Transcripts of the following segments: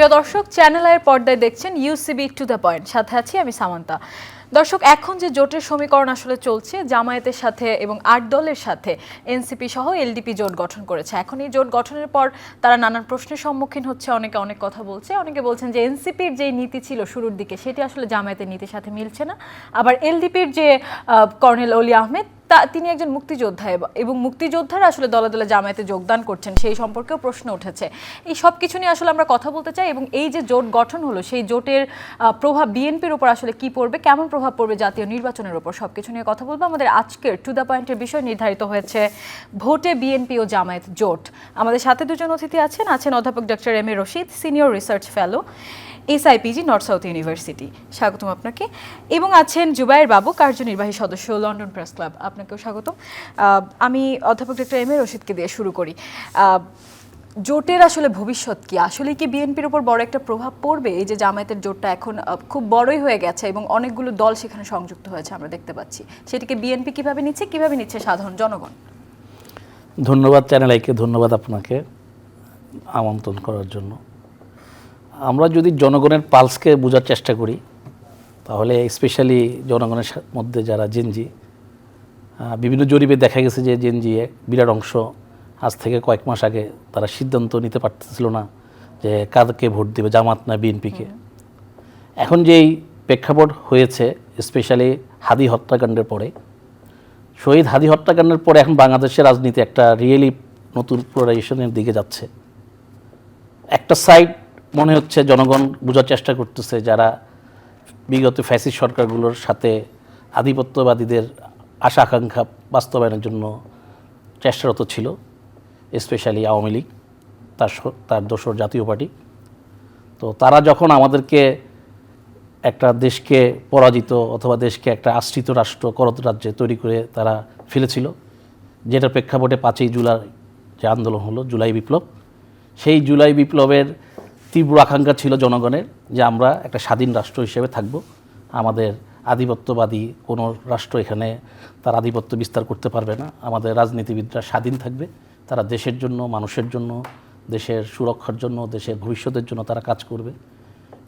প্রিয় দর্শক, চ্যানেল আইয়ের পর্দায় দেখছেন ইউসিবি টু দ্য পয়েন্ট, সাথে আছি আমি সামান্তা। দর্শক, এখন যে জোটের সমীকরণ আসলে চলছে, জামায়াতের সাথে এবং ৮ দলের সাথে এনসিপি সহ এলডিপি জোট গঠন করেছে। এখন এই জোট গঠনের পর তারা নানান প্রশ্নের সম্মুখীন হচ্ছে, অনেকে অনেক কথা বলছে। অনেকে বলছেন যে এনসিপির যে নীতি ছিল শুরুর দিকে, সেটি আসলে জামায়াতের নীতির সাথে মিলছে না। আবার এলডিপির যে কর্নেল অলি আহমেদ, তিনি একজন মুক্তিযোদ্ধা এবং মুক্তিযোদ্ধারা আসলে দলে দলে জামায়াতে যোগদান করছেন, সেই সম্পর্কেও প্রশ্ন উঠেছে। এই সব কিছু নিয়ে আসলে আমরা কথা বলতে চাই, এবং এই যে জোট গঠন হলো, সেই জোটের প্রভাব বিএনপির উপর আসলে কি পড়বে, কেমন প্রভাব পড়বে জাতীয় নির্বাচনের উপর, সবকিছু নিয়ে কথা বলবো। আমাদের আজকের টু দ্য পয়েন্টের বিষয় নির্ধারিত হয়েছে ভোটে বিএনপি ও জামায়াত জোট। আমাদের সাথে দুজন অতিথি আছেন অধ্যাপক doctor M A Rashid, senior research fellow, SIPG, North South University, স্বাগতম আপনাকে। এবং আছেন জুবায়ের বাবু, কার্যনির্বাহী সদস্য, লন্ডন প্রেস ক্লাব, আপনাকেও স্বাগতম। আমি অধ্যাপক ডক্টর এম এ রশিদকে দিয়ে শুরু করি। জোটের আসলে ভবিষ্যৎ কি? আসলে কি বিএনপির উপর বড় একটা প্রভাব পড়বে? এই যে জামায়াতের জোটটা এখন খুব বড়ই হয়ে গেছে এবং অনেকগুলো দল সেখানে সংযুক্ত হয়েছে, আমরা দেখতে পাচ্ছি। সেটিকে বিএনপি কিভাবে নিচ্ছে সাধারণ জনগণ? ধন্যবাদ চ্যানেল আইকে, ধন্যবাদ আপনাকে আমন্ত্রণ করার জন্য। আমরা যদি জনগণের পালসকে বোঝার চেষ্টা করি, তাহলে স্পেশালি জনগণের মধ্যে যারা জেনজি, বিভিন্ন জরিপে দেখা গেছে যে জেনজি বিরাট অংশ আজ থেকে কয়েক মাস আগে তারা সিদ্ধান্ত নিতে পারতেছিল না যে কাকে ভোট দেবে, জামাত না বিএনপিকে। এখন যেই প্রেক্ষাপট হয়েছে, স্পেশালি হাদি হত্যাকাণ্ডের পরে, শহীদ হাদি হত্যাকাণ্ডের পরে এখন বাংলাদেশের রাজনীতি একটা রিয়েলি নতুন পোলারাইজেশনের দিকে যাচ্ছে। একটা সাইড মনে হচ্ছে জনগণ বোঝার চেষ্টা করতেছে, যারা বিগত ফ্যাসিস্ট সরকারগুলোর সাথে আধিপত্যবাদীদের আশা আকাঙ্ক্ষা বাস্তবায়নের জন্য চেষ্টারত ছিল, স্পেশালি আওয়ামী লীগ, তার দোসর জাতীয় পার্টি। তো তারা যখন আমাদেরকে একটা দেশকে পরাজিত অথবা দেশকে একটা আশ্রিত রাষ্ট্র, করত রাজ্যে তৈরি করে তারা ফেলেছিল, যেটার প্রেক্ষাপটে 5ই জুলাই যে আন্দোলন হলো, জুলাই বিপ্লব, সেই জুলাই বিপ্লবের তীব্র আকাঙ্ক্ষা ছিল জনগণের যে আমরা একটা স্বাধীন রাষ্ট্র হিসেবে থাকব, আমাদের আধিপত্যবাদী কোনো রাষ্ট্র এখানে তার আধিপত্য বিস্তার করতে পারবে না, আমাদের রাজনীতিবিদরা স্বাধীন থাকবে, তারা দেশের জন্য, মানুষের জন্য, দেশের সুরক্ষার জন্য, দেশের ভবিষ্যতের জন্য তারা কাজ করবে।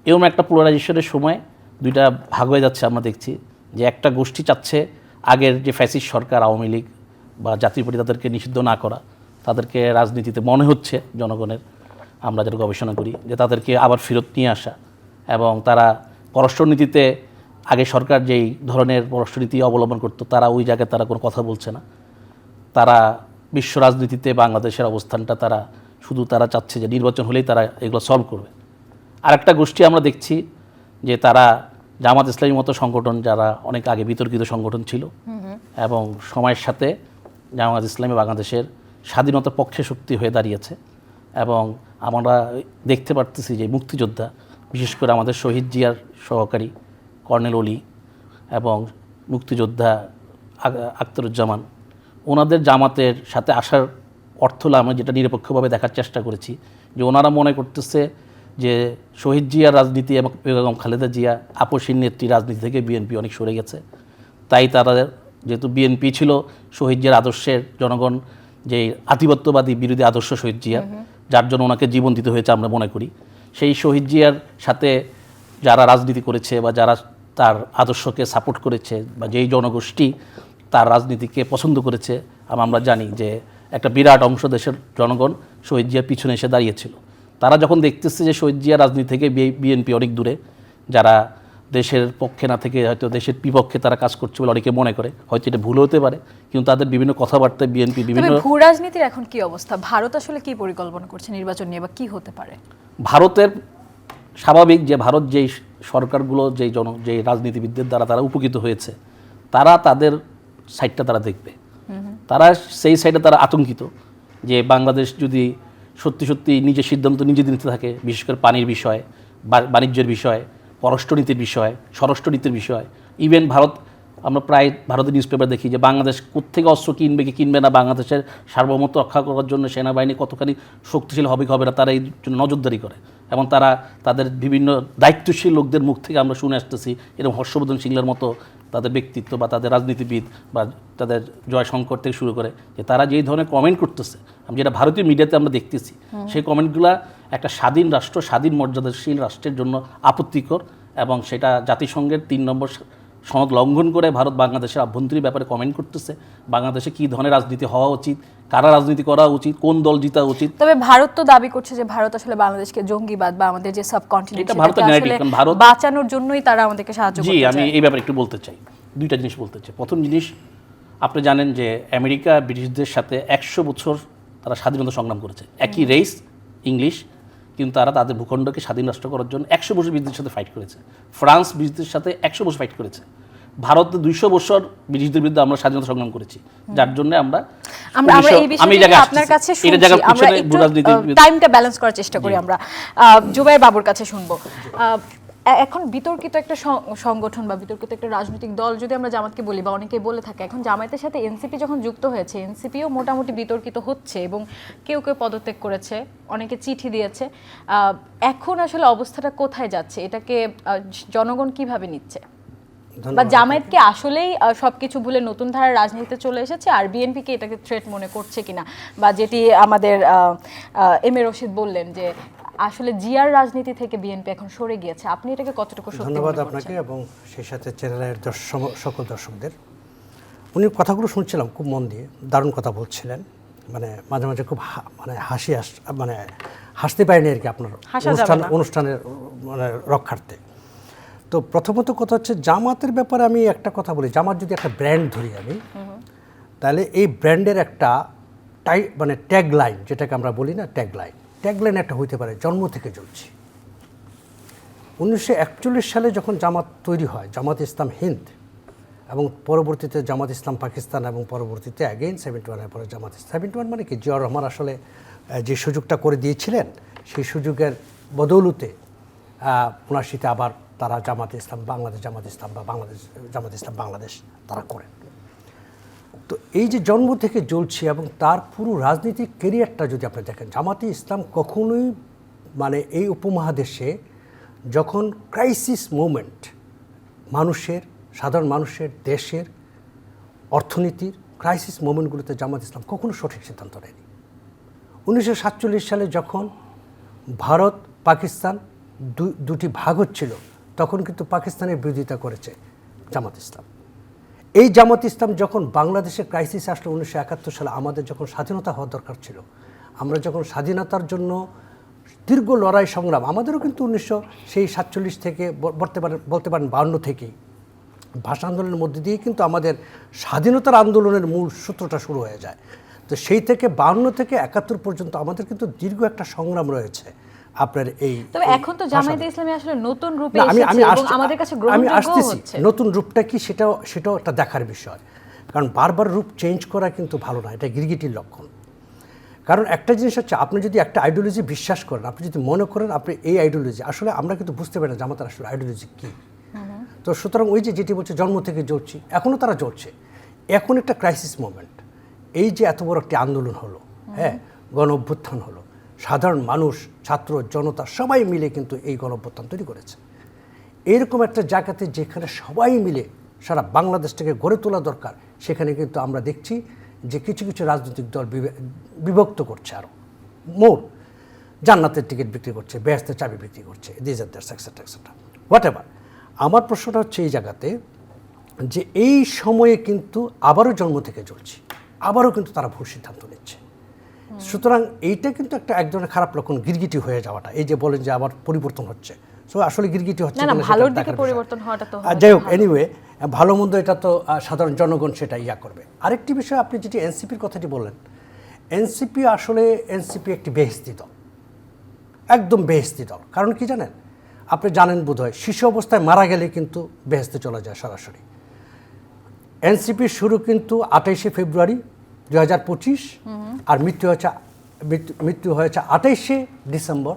এরকম একটা পোলারাইজেশনের সময় দুইটা ভাগ হয়ে যাচ্ছে। আমরা দেখছি যে একটা গোষ্ঠী চাচ্ছে আগের যে ফ্যাসিস্ট সরকার আওয়ামী লীগ বা জাতীয় পার্টি তাদেরকে নিষিদ্ধ না করা, তাদেরকে রাজনীতিতে মনে হচ্ছে জনগণের, আমরা যেটা গবেষণা করি, যে তাদেরকে আবার ফেরত নিয়ে আসা। এবং তারা পররাষ্ট্রনীতিতে আগে সরকার যেই ধরনের পররাষ্ট্রনীতি অবলম্বন করতো, তারা ওই জায়গায় তারা কোনো কথা বলছে না। তারা বিশ্ব রাজনীতিতে বাংলাদেশের অবস্থানটা তারা শুধু তারা চাচ্ছে যে নির্বাচন হলেই তারা এগুলো সলভ করবে। আরেকটা গোষ্ঠী আমরা দেখছি যে তারা জামাত ইসলামীর মতো সংগঠন, যারা অনেক আগে বিতর্কিত সংগঠন ছিল এবং সময়ের সাথে জামাত ইসলামী বাংলাদেশের স্বাধীনতার পক্ষে শক্তি হয়ে দাঁড়িয়েছে। এবং আমরা দেখতে পারতেছি যে মুক্তিযোদ্ধা, বিশেষ করে আমাদের শহীদ জিয়ার সহকারী কর্নেল অলি এবং মুক্তিযোদ্ধা আখতারুজ্জামান, ওনাদের জামাতের সাথে আসার অর্থ হলো, আমরা যেটা নিরপেক্ষভাবে দেখার চেষ্টা করেছি, যে ওনারা মনে করতেছে যে শহীদ জিয়ার রাজনীতি এবং বেগম খালেদা জিয়া আপসীর নেত্রী রাজনীতি থেকে বিএনপি অনেক সরে গেছে। তাই তারা, যেহেতু বিএনপি ছিল শহীদ জিয়ার আদর্শের, জনগণ যে আধিপত্যবাদী বিরোধী আদর্শ শহীদ জিয়া, যার জন্য ওনাকে জীবন দিতে হয়েছে আমরা মনে করি, সেই শহীদ জিয়ার সাথে যারা রাজনীতি করেছে বা যারা তার আদর্শকে সাপোর্ট করেছে বা যেই জনগোষ্ঠী তার রাজনীতিকে পছন্দ করেছে, আমরা জানি যে একটা বিরাট অংশ দেশের জনগণ শহীদ জিয়ার পিছনে এসে দাঁড়িয়েছিল। তারা যখন দেখতেছে যে শহীদ জিয়া রাজনীতি থেকে বিএনপি অনেক দূরে, যারা দেশের পক্ষে না থেকে হয়তো দেশের বিপক্ষে তারা কাজ করছে বলে অনেকে মনে করে, হয়তো এটা ভুল হতে পারে, কিন্তু তাদের বিভিন্ন কথাবার্তায় বিএনপি বিভিন্ন। ভূ রাজনীতির এখন কি অবস্থা? ভারত আসলে কি পরিকল্পনা করছে নির্বাচন নিয়ে, বা কি হতে পারে? ভারতের স্বাভাবিক যে ভারত যেই সরকারগুলো যেই রাজনীতিবিদদের দ্বারা তারা উপকৃত হয়েছে, তারা তাদের সাইডটা তারা দেখবে। তারা সেই সাইডে তারা আতঙ্কিত যে বাংলাদেশ যদি সত্যি সত্যি নিজের সিদ্ধান্ত নিজে নিতে থাকে, বিশেষ করে পানির বিষয়, বাণিজ্যের বিষয়, পররাষ্ট্রনীতির বিষয়, স্বরাষ্ট্রনীতির বিষয়, ইভেন আমরা প্রায় ভারতের নিউজ পেপার দেখি যে বাংলাদেশ কোত্থেকে অস্ত্র কিনবে কি কিনবে না, বাংলাদেশের সার্বভৌমত্ব রক্ষা করার জন্য সেনাবাহিনী কতখানি শক্তিশালী হবে হবে না, তারা এই জন্য নজরদারি করে। এবং তারা তাদের বিভিন্ন দায়িত্বশীল লোকদের মুখ থেকে আমরা শুনে আসতেছি, এরকম হর্ষবর্ধন সিংলার মতো তাদের ব্যক্তিত্ব বা তাদের রাজনীতিবিদ বা তাদের জয়শঙ্কর থেকে শুরু করে যে তারা যেই ধরনের কমেন্ট করতেছে, আমি যেটা ভারতীয় মিডিয়াতে আমরা দেখতেছি, সেই কমেন্টগুলো একটা স্বাধীন রাষ্ট্র, স্বাধীন মর্যাদাশীল রাষ্ট্রের জন্য আপত্তিকর, এবং সেটা জাতিসংঘের 3 নম্বর সনদ লঙ্ঘন করে ভারত বাংলাদেশের আভ্যন্তরীণ ব্যাপারে কমেন্ট করতেছে। বাংলাদেশে কী ধরনের রাজনীতি হওয়া উচিত, কারা রাজনীতি করা উচিত, কোন দল জিতা উচিত। তবে ভারত তো দাবি করছে যে ভারত আসলে বাংলাদেশকে জঙ্গিবাদ বা আমাদের যে সাবকন্টিনেন্ট এটা ভারতের narrative, কারণ ভারত বাঁচানোর জন্যই তারা আমাদেরকে সাহায্য করতে জি, চায়। আমি এই ব্যাপারে একটু বলতে চাই, 2টা জিনিস বলতে চাই। প্রথম জিনিস, আপনি জানেন যে আমেরিকা ব্রিটিশদের সাথে 100 বছর তারা স্বাধীনতা সংগ্রাম করেছে, একই রেস ইংলিশ, কিন্তু তারা তাদের ভূখণ্ডকে স্বাধীন রাষ্ট্র করার জন্য 100 বছর ব্রিটিশদের সাথে ফাইট করেছে। ফ্রান্স ব্রিটিশদের সাথে 100 বছর ফাইট করেছে। ভারত 200 বছর ব্রিটিশদের বিরুদ্ধে আমরা স্বাধীনতা সংগ্রাম করেছি, যার জন্য আমরা এই বিষয়ে আপনার কাছে শুনছি, আমরা একটু টাইমটা ব্যালেন্স করার চেষ্টা করি। আমরা জুবাইর বাবুর কাছে শুনবো। এখন বিতর্কিত একটা সংগঠন বা বিতর্কিত একটা রাজনৈতিক দল যদি আমরা জামাতকে বলি, বা অনেকেই বলে থাকে, এখন জামায়াতের সাথে এনসিপি যখন যুক্ত হয়েছে, এনসিপিও মোটামুটি বিতর্কিত হচ্ছে এবং কেউ কেউ পদত্যাগ করেছে, অনেকে চিঠি দিয়েছে। এখন আসলে অবস্থাটা কোথায় যাচ্ছে, এটাকে জনগণ কিভাবে নিচ্ছে? বা জামায়াতকে আসলেই সবকিছু ভুলে নতুন ধারার রাজনীতিতে চলে এসেছে, আর বিএনপিকে এটাকে থ্রেট মনে করছে কিনা, বা যেটি আমাদের এম এ রশিদ বললেন যে আসলে জিয়ার রাজনীতি থেকে বিএনপি এখন সরে গিয়েছে, আপনি এটাকে কতটুকু সত্যি মনে করছেন? ধন্যবাদ আপনাকে এবং সেই সাথে চ্যানেলের সকল দর্শকদের। উনি কথাগুলো শুনছিলাম খুব মন দিয়ে, দারুণ কথা বলছিলেন, মানে মাঝে মাঝে খুব মানে হাসতে পারিনি আর কি আপনার অনুষ্ঠানের মানে রক্ষার্থে। তো প্রথমত কথা হচ্ছে জামাতের ব্যাপারে আমি একটা কথা বলি, জামাত যদি একটা ব্র্যান্ড ধরি আমি, তাহলে এই ব্র্যান্ডের একটা মানে ট্যাগ লাইন, যেটাকে আমরা বলি না ট্যাগ লাইন একটা হইতে পারে জন্ম থেকে জ্বলছি। 1941 সালে যখন জামাত তৈরি হয়, জামাত ইসলাম হিন্দ, এবং পরবর্তীতে জামাত ইসলাম পাকিস্তান, এবং পরবর্তীতে অ্যাগেইন 71-এর পরে জামাত 71 মানে কি, জিয়াউর রহমান আসলে যে সুযোগটা করে দিয়েছিলেন, সেই সুযোগের বদৌলতে 79-তে আবার তারা জামাত ইসলাম বাংলাদেশ তারা করেন। তো এই যে জন্ম থেকে জ্বলছে এবং তার পুরো রাজনৈতিক ক্যারিয়ারটা যদি আপনি দেখেন, জামাতে ইসলাম কখনোই মানে এই উপমহাদেশে যখন ক্রাইসিস মোমেন্ট, সাধারণ মানুষের, দেশের অর্থনীতির ক্রাইসিস মোমেন্টগুলোতে জামাত ইসলাম কখনো সঠিক সিদ্ধান্ত নেয়নি। 1947 সালে যখন ভারত পাকিস্তান দুটি ভাগ হচ্ছিল, তখন কিন্তু পাকিস্তানের বিরোধিতা করেছে জামাত ইসলাম। এই জামাত ইসলাম যখন বাংলাদেশের ক্রাইসিস আসলো 1971 সালে, আমাদের যখন স্বাধীনতা হওয়া দরকার ছিল, আমরা যখন স্বাধীনতার জন্য দীর্ঘ লড়াই সংগ্রাম, আমাদেরও কিন্তু 1947 থেকে বলতে পারেন 52 থেকেই ভাষা আন্দোলনের মধ্যে দিয়ে কিন্তু আমাদের স্বাধীনতার আন্দোলনের মূল সূত্রটা শুরু হয়ে যায়। তো সেই থেকে 52 থেকে 71 পর্যন্ত আমাদের কিন্তু দীর্ঘ একটা সংগ্রাম রয়েছে আপনার এই। তবে এখন তো জামায়াতে ইসলামী আসলে নতুন রূপে এসেছে এবং আমাদের কাছে গ্রহণযোগ্য হচ্ছে। নতুন রূপটা কি সেটাও একটা দেখার বিষয়, কারণ বারবার রূপ চেঞ্জ করা কিন্তু ভালো না, এটা গিরগিটির লক্ষণ। কারণ একটা জিনিস হচ্ছে, আপনি যদি একটা আইডিওলজি বিশ্বাস করেন, আপনি যদি মনে করেন আপনি এই আইডিওলজি, আসলে আমরা কিন্তু বুঝতে পারি না জামাতের আসলে আইডিওলজি কী। তো সুতরাং ওই যেটি বলছে জন্ম থেকে জ্বলছি, এখনও তারা জ্বলছে। এখন একটা ক্রাইসিস মোমেন্ট, এই যে এত বড় একটি আন্দোলন হলো, হ্যাঁ, গণ অভ্যুত্থান হলো, সাধারণ মানুষ, ছাত্র জনতা সবাই মিলে কিন্তু এই গণ অভ্যুত্থান তৈরি করেছে। এইরকম একটা জায়গাতে যেখানে সবাই মিলে সারা বাংলাদেশটাকে গড়ে তোলা দরকার, সেখানে কিন্তু আমরা দেখছি যে কিছু কিছু রাজনৈতিক দল বিভক্ত করছে, আরও মোর জান্নাতের টিকিট বিক্রি করছে, বেহেশতের চাবি বিক্রি করছে, দিস আর দ্যাটস এক্সেট্রা হোয়াট এভার। আমার প্রশ্নটা হচ্ছে এই জায়গাতে যে এই সময়ে কিন্তু আবারও জন্ম থেকে জ্বলছি, আবারও কিন্তু তারা ভুল সিদ্ধান্ত নিচ্ছে। সুতরাং এইটা কিন্তু এক ধরনের খারাপ লক্ষণ, গিরগিটি হয়ে যাওয়াটা। এই যে বলেন যে আবার পরিবর্তন হচ্ছে, সো আসলে গিরগিটি হচ্ছে না, ভালোর দিকে পরিবর্তন হওয়াটা তো যাই হোক, এনিওয়ে ভালো মন্দ এটা তো সাধারণ জনগণ সেটা করবে। আরেকটি বিষয়, আপনি যেটি এনসিপির কথাটি বললেন, এনসিপি একটি বেহেশতি দল, একদম বেহেশতি দল। কারণ কি জানেন, আপনি জানেন বোধহয়, শিশু অবস্থায় মারা গেলে কিন্তু বেহেশতে চলে যায় সরাসরি। এনসিপির শুরু কিন্তু 28শে ফেব্রুয়ারি 2025, আর মৃত্যু হয়েছে 28শে ডিসেম্বর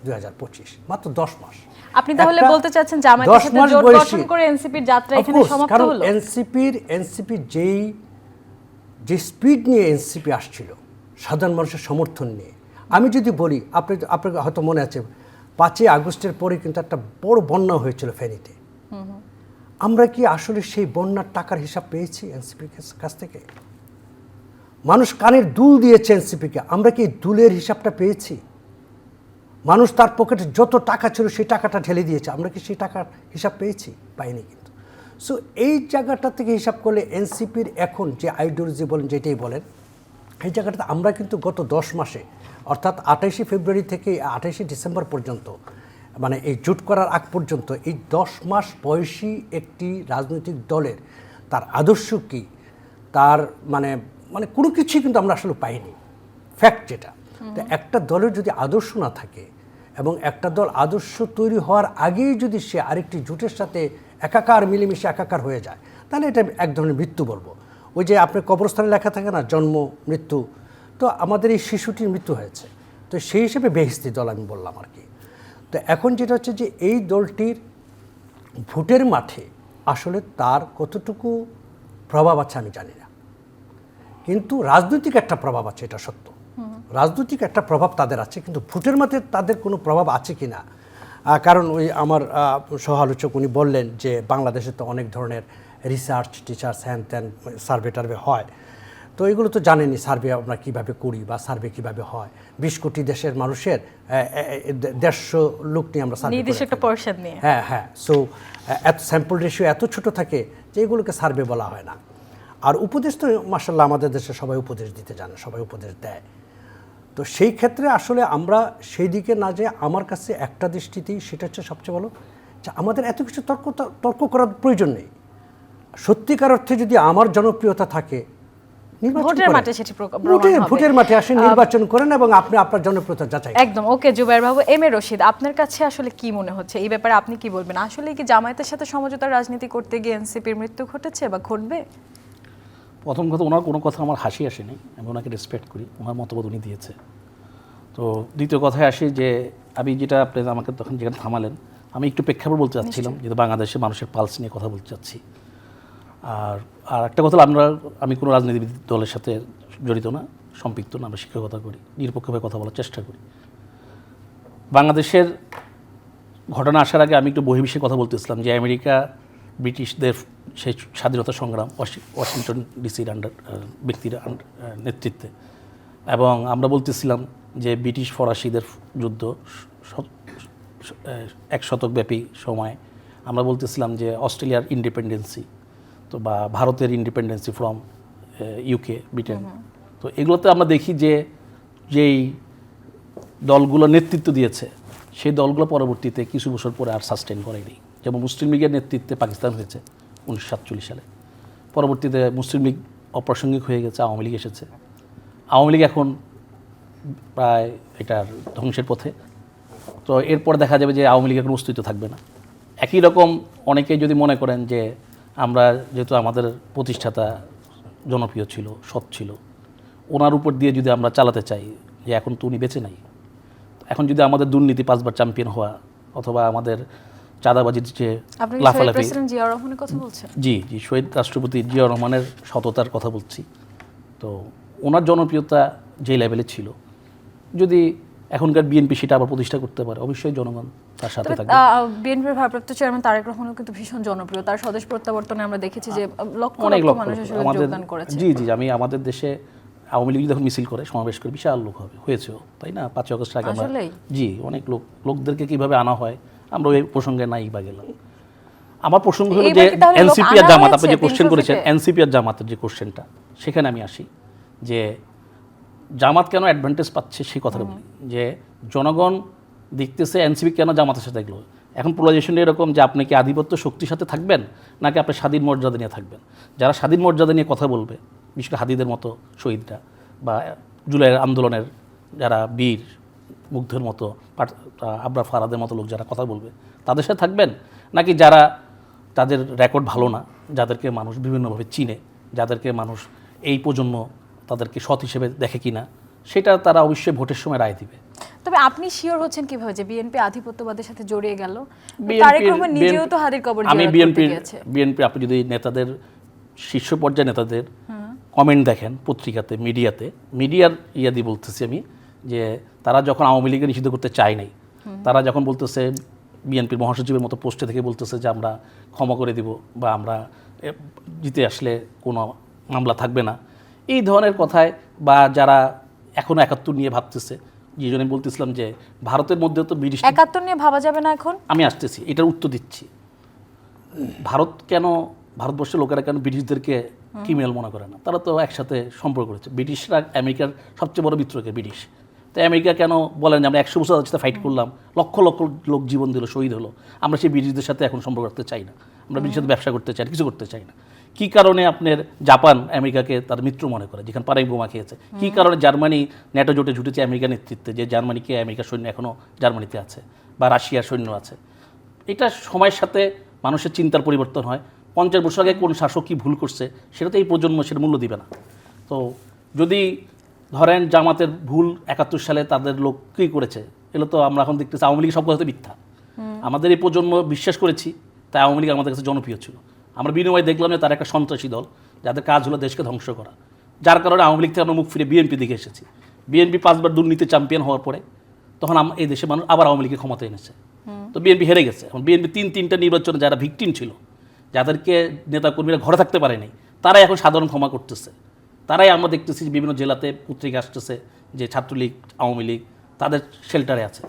2025, মাত্র 10 মাস। আপনি তাহলে বলতে চাচ্ছেন জামায়াতের সাথে জোট গঠন করে এনসিপির যাত্রা এখানে সমাপ্ত হলো? এনসিপির যে স্পিড নিয়ে এনসিপি আসছিল, সাধারণ মানুষের সমর্থন নিয়ে, আমি যদি বলি, আপনার হয়তো মনে আছে 5ই আগস্টের পরে কিন্তু একটা বড় বন্যা হয়েছিল ফেনীতে। আমরা কি আসলে সেই বন্যার টাকার হিসাব পেয়েছি এনসিপির কাছ থেকে? মানুষ কানের দুল দিয়েছে এনসিপিকে, আমরা কি দুলের হিসাবটা পেয়েছি? মানুষ তার পকেটে যত টাকা ছিল সেই টাকাটা ঢেলে দিয়েছে, আমরা কি সেই টাকার হিসাব পেয়েছি? পাইনি কিন্তু। সো এই জায়গাটা থেকে হিসাব করলে এনসিপির এখন যে আইডিওলজি বলেন, যেটাই বলেন, এই জায়গাটাতে আমরা কিন্তু গত 10 মাসে, অর্থাৎ 28শে ফেব্রুয়ারি থেকে 28শে ডিসেম্বর পর্যন্ত, মানে এই জোট করার আগ পর্যন্ত এই 10 মাস বয়সী একটি রাজনৈতিক দলের তার আদর্শ কী, তার মানে মানে কোনো কিছুই কিন্তু আমরা আসলে পাইনি, ফ্যাক্ট যেটা। তো একটা দলের যদি আদর্শ না থাকে এবং একটা দল আদর্শ তৈরি হওয়ার আগেই যদি সে আরেকটি জোটের সাথে একাকার, মিলেমিশে একাকার হয়ে যায়, তাহলে এটা এক ধরনের মৃত্যু বলবো। ওই যে আপনার কবরস্থানে লেখা থাকে না, জন্ম মৃত্যু, তো আমাদের এই শিশুটির মৃত্যু হয়েছে, তো সেই হিসেবে বেহেশতি দল আমি বললাম আর কি। তো এখন যেটা হচ্ছে যে এই দলটির ভোটের মাঠে আসলে তার কতটুকু প্রভাব আছে আমি জানি না, কিন্তু রাজনৈতিক একটা প্রভাব আছে, এটা সত্য। রাজনৈতিক একটা প্রভাব তাদের আছে, কিন্তু ভোটের মাঠে তাদের কোনো প্রভাব আছে কি না, কারণ ওই আমার সহ-আলোচক উনি বললেন যে বাংলাদেশে তো অনেক ধরনের রিসার্চ টিচার্স হ্যান ত্যান সার্ভে টার্ভে হয়, তো এগুলো তো জানেনি সার্ভে আমরা কীভাবে করি বা সার্ভে কীভাবে হয়। 20 কোটি দেশের মানুষের 150 লোক নিয়ে আমরা সার্ভে নির্দিষ্ট একটা পোরশন নিয়ে, হ্যাঁ। সো এত স্যাম্পল রেশিও এত ছোট থাকে যে এগুলোকে সার্ভে বলা হয় না। আর উপদেশ তো মাশাআল্লাহ আমাদের দেশে সবাই উপদেশ দিতে জানে, সবাই উপদেশ দেয়। তো সেই ক্ষেত্রে আসলে আমরা সেই দিকে না যেয়ে আমার কাছে একটা দৃষ্টিতেই সেটা হচ্ছে সবচেয়ে ভালো, যে আমাদের এত কিছু তর্ক করার প্রয়োজন নেই। সত্যিকার অর্থে যদি আমার জনপ্রিয়তা থাকে, ভোটের মাঠে আসেন, নির্বাচন করেন এবং আপনি আপনার জনপ্রিয়তা যাচাই। একদম। ওকে জুবায়ের বাবু, এম এ রশিদ, আপনার কাছে আসলে কি মনে হচ্ছে এই ব্যাপারে, আপনি কি বলবেন? আসলে কি জামায়াতের সাথে সমঝোতার রাজনীতি করতে গিয়ে এনসিপির মৃত্যু ঘটেছে বা ঘটবে? প্রথম কথা, ওনার কোনো কথা আমার হাসি আসেনি, আমি ওনাকে রেসপেক্ট করি, ওনার মতবাদ উনি দিয়েছে। তো দ্বিতীয় কথায় আসি যে আমি যেটা আপনি আমাকে তখন যেখানে থামালেন, আমি একটু প্রেক্ষাপট বলতে চাচ্ছিলাম, যেহেতু বাংলাদেশের মানুষের পালস নিয়ে কথা বলতে চাচ্ছি। আর একটা কথা, আমি কোনো রাজনীতিবিদ দলের সাথে জড়িত না, সম্পৃক্ত না, আমরা শিক্ষকতা করি, নিরপেক্ষভাবে কথা বলার চেষ্টা করি। বাংলাদেশের ঘটনা আসার আগে আমি একটু বহির্বিশ্বের কথা বলতেছিলাম যে আমেরিকা ব্রিটিশদের সেই স্বাধীনতা সংগ্রাম ওয়াশিংটন ডিসির ব্যক্তির নেতৃত্বে, এবং আমরা বলতেছিলাম যে ব্রিটিশ ফরাসিদের যুদ্ধ 1 শতকব্যাপী সময়, আমরা বলতেছিলাম যে অস্ট্রেলিয়ার ইন্ডিপেন্ডেন্সি, তো বা ভারতের ইন্ডিপেন্ডেন্সি ফ্রম ইউকে, ব্রিটেন। তো এগুলোতে আমরা দেখি যে যেই দলগুলো নেতৃত্ব দিয়েছে সেই দলগুলো পরবর্তীতে কিছু বছর পরে আর সাস্টেন করেনি। যেমন মুসলিম লীগের নেতৃত্বে পাকিস্তান হয়েছে 1947 সালে, পরবর্তীতে মুসলিম লীগ অপ্রাসঙ্গিক হয়ে গেছে, আওয়ামী লীগ এসেছে। আওয়ামী লীগ এখন প্রায় এটার ধ্বংসের পথে। তো এরপর দেখা যাবে যে আওয়ামী লীগের কোনো অস্তিত্ব থাকবে না। একই রকম অনেকেই যদি মনে করেন যে আমরা যেহেতু আমাদের প্রতিষ্ঠাতা জনপ্রিয় ছিল, সৎ ছিল, ওনার উপর দিয়ে যদি আমরা চালাতে চাই, যে এখন তো উনি বেঁচে নাই, এখন যদি আমাদের দুর্নীতি 5 বার চ্যাম্পিয়ন হওয়া অথবা আমাদের চাঁদাবাজির যে লাফালাফি, জি শহীদ রাষ্ট্রপতি জিয়াউর রহমানের সততার কথা বলছি, তো ওনার জনপ্রিয়তা যে লেভেলে ছিল, যদি এখনকার বিএনপি সেটা আবার প্রতিষ্ঠা করতে পারে, অবশ্যই জনগণ তার সাথে থাকবে। বিএনপির ভারপ্রাপ্ত চেয়ারম্যান তারেক রহমানও কিন্তু ভীষণ জনপ্রিয়, তার স্বদেশ প্রত্যাবর্তনে আমরা দেখেছি যে লক্ষ লক্ষ মানুষ আসলে যোগদান করেছে। জি আমি আমাদের দেশে আওয়ামী লীগ যখন মিছিল করে, সমাবেশ করে, বিশাল লোক হয়েছেও, তাই না? 5 আগস্ট আগে আমরা অনেক লোকদেরকে কিভাবে আনা হয় আমরা ওই প্রসঙ্গে নাই বা গেলাম। আমার প্রসঙ্গ হলো যে এনসিপি আর জামাত, আপনি যে কোশ্চেন করেছেন এনসিপি আর জামাতের যে কোশ্চেনটা, সেখানে আমি আসি যে জামাত কেন অ্যাডভান্টেজ পাচ্ছে সেই কথাটা বলি, যে জনগণ দেখতেছে এনসিপি কেন জামাতের সাথে এগুলো। এখন পোলারাইজেশন এরকম যে আপনি কি আধিপত্য শক্তির সাথে থাকবেন নাকি আপনি স্বাধীন মর্যাদা নিয়ে থাকবেন। যারা স্বাধীন মর্যাদা নিয়ে কথা বলবে, বিশেষ করে হাদিদের মতো শহীদরা বা জুলাইয়ের আন্দোলনের যারা বীর, মুগ্ধের মতো, আবরার ফারাদের মতো লোক যারা কথা বলবে, তাদের সাথে থাকবেন, নাকি যারা তাদের রেকর্ড ভালো না, যাদেরকে মানুষ বিভিন্নভাবে চিনে, যাদেরকে মানুষ এই প্রজন্ম তাদেরকে সৎ হিসেবে দেখে কিনা, সেটা তারা অবশ্যই ভোটের সময় রায় দিবে। তবে আপনি শিওর হচ্ছেন কিভাবে যে বিএনপি আধিপত্যবাদের সাথে জড়িয়ে গেল? তারেক রহমান নিজেও তো হাদির কবর জিয়ারত করতে গিয়েছে। বিএনপি আপনি যদি নেতাদের, শীর্ষ পর্যায়ে নেতাদের কমেন্ট দেখেন পত্রিকাতে, মিডিয়ার ইয়াদি বলতেছি আমি, যে তারা যখন আওয়ামী লীগকে নিষিদ্ধ করতে চায় নাই, তারা যখন বলতেছে বিএনপির মহাসচিবের মতো পোস্টে থেকে বলতেছে যে আমরা ক্ষমা করে দিব বা আমরা জিতে আসলে কোনো মামলা থাকবে না, এই ধরনের কথায় বা যারা এখনও 71 নিয়ে ভাবতেছে, যে জন্য বলতেছিলাম যে ভারতের মধ্যে তো ব্রিটিশ 71 নিয়ে ভাবা যাবে না এখন। আমি আসতেছি, এটার উত্তর দিচ্ছি। ভারতবর্ষের লোকেরা কেন ব্রিটিশদেরকে ক্রিমিনাল মনে করে না? তারা তো একসাথে সম্পর্ক করেছে। ব্রিটিশরা আমেরিকার সবচেয়ে বড় মিত্রকে ব্রিটিশ, তো আমেরিকা কেন বলেন যে আমরা 100 বছর সাথে ফাইট করলাম, লক্ষ লক্ষ লোক জীবন দিল, শহীদ হলো, আমরা সেই ব্রিটিশদের সাথে এখন সম্পর্ক রাখতে চাই না, আমরা ব্রিটিশের সাথে ব্যবসা করতে চাই না, কিছু করতে চাই না। কী কারণে আপনার জাপান আমেরিকাকে তার মিত্র মনে করে, যেখানে পাড়ায় বোমা খেয়েছে? কী কারণে জার্মানি ন্যাটো জোটে জুটেছে আমেরিকার নেতৃত্বে, যে জার্মানিকে আমেরিকার সৈন্য এখনও জার্মানিতে আছে বা রাশিয়ার সৈন্য আছে? এটা সময়ের সাথে মানুষের চিন্তার পরিবর্তন হয়। 50 বছর আগে কোন শাসক কী ভুল করছে সেটা তো এই প্রজন্ম সেটা মূল্য দিবে না। তো যদি ধরেন জামাতের ভুল 71 সালে তাদের লোক কী করেছে, এগুলো তো আমরা এখন দেখতেছি আওয়ামী লীগ সব কথাতে মিথ্যা। আমাদের এই প্রজন্ম বিশ্বাস করেছি, তাই আওয়ামী লীগ আমাদের কাছে জনপ্রিয় ছিল। আমরা বিনিময়ে দেখলাম যে তারা একটা সন্ত্রাসী দল, যাদের কাজ হলো দেশকে ধ্বংস করা, যার কারণে আওয়ামী লীগ থেকে আমরা মুখ ফিরে বিএনপি দিকে এসেছি। বিএনপি 5 বার দুর্নীতি চ্যাম্পিয়ন হওয়ার পরে তখন এই দেশের মানুষ আবার আওয়ামী লীগকে ক্ষমতা এনেছে, তো বিএনপি হেরে গেছে। এখন বিএনপি 3টা নির্বাচনে যারা ভিকটিম ছিল, যাদেরকে নেতাকর্মীরা ঘরে থাকতে পারেনি, তারাই এখন সাধারণ ক্ষমা করতেছে। তারাই আমরা দেখতেছি যে বিভিন্ন জেলাতে পত্রিকা আসতেছে যে ছাত্রলীগ আওয়ামী লীগ তাদের শেল্টারে আছে।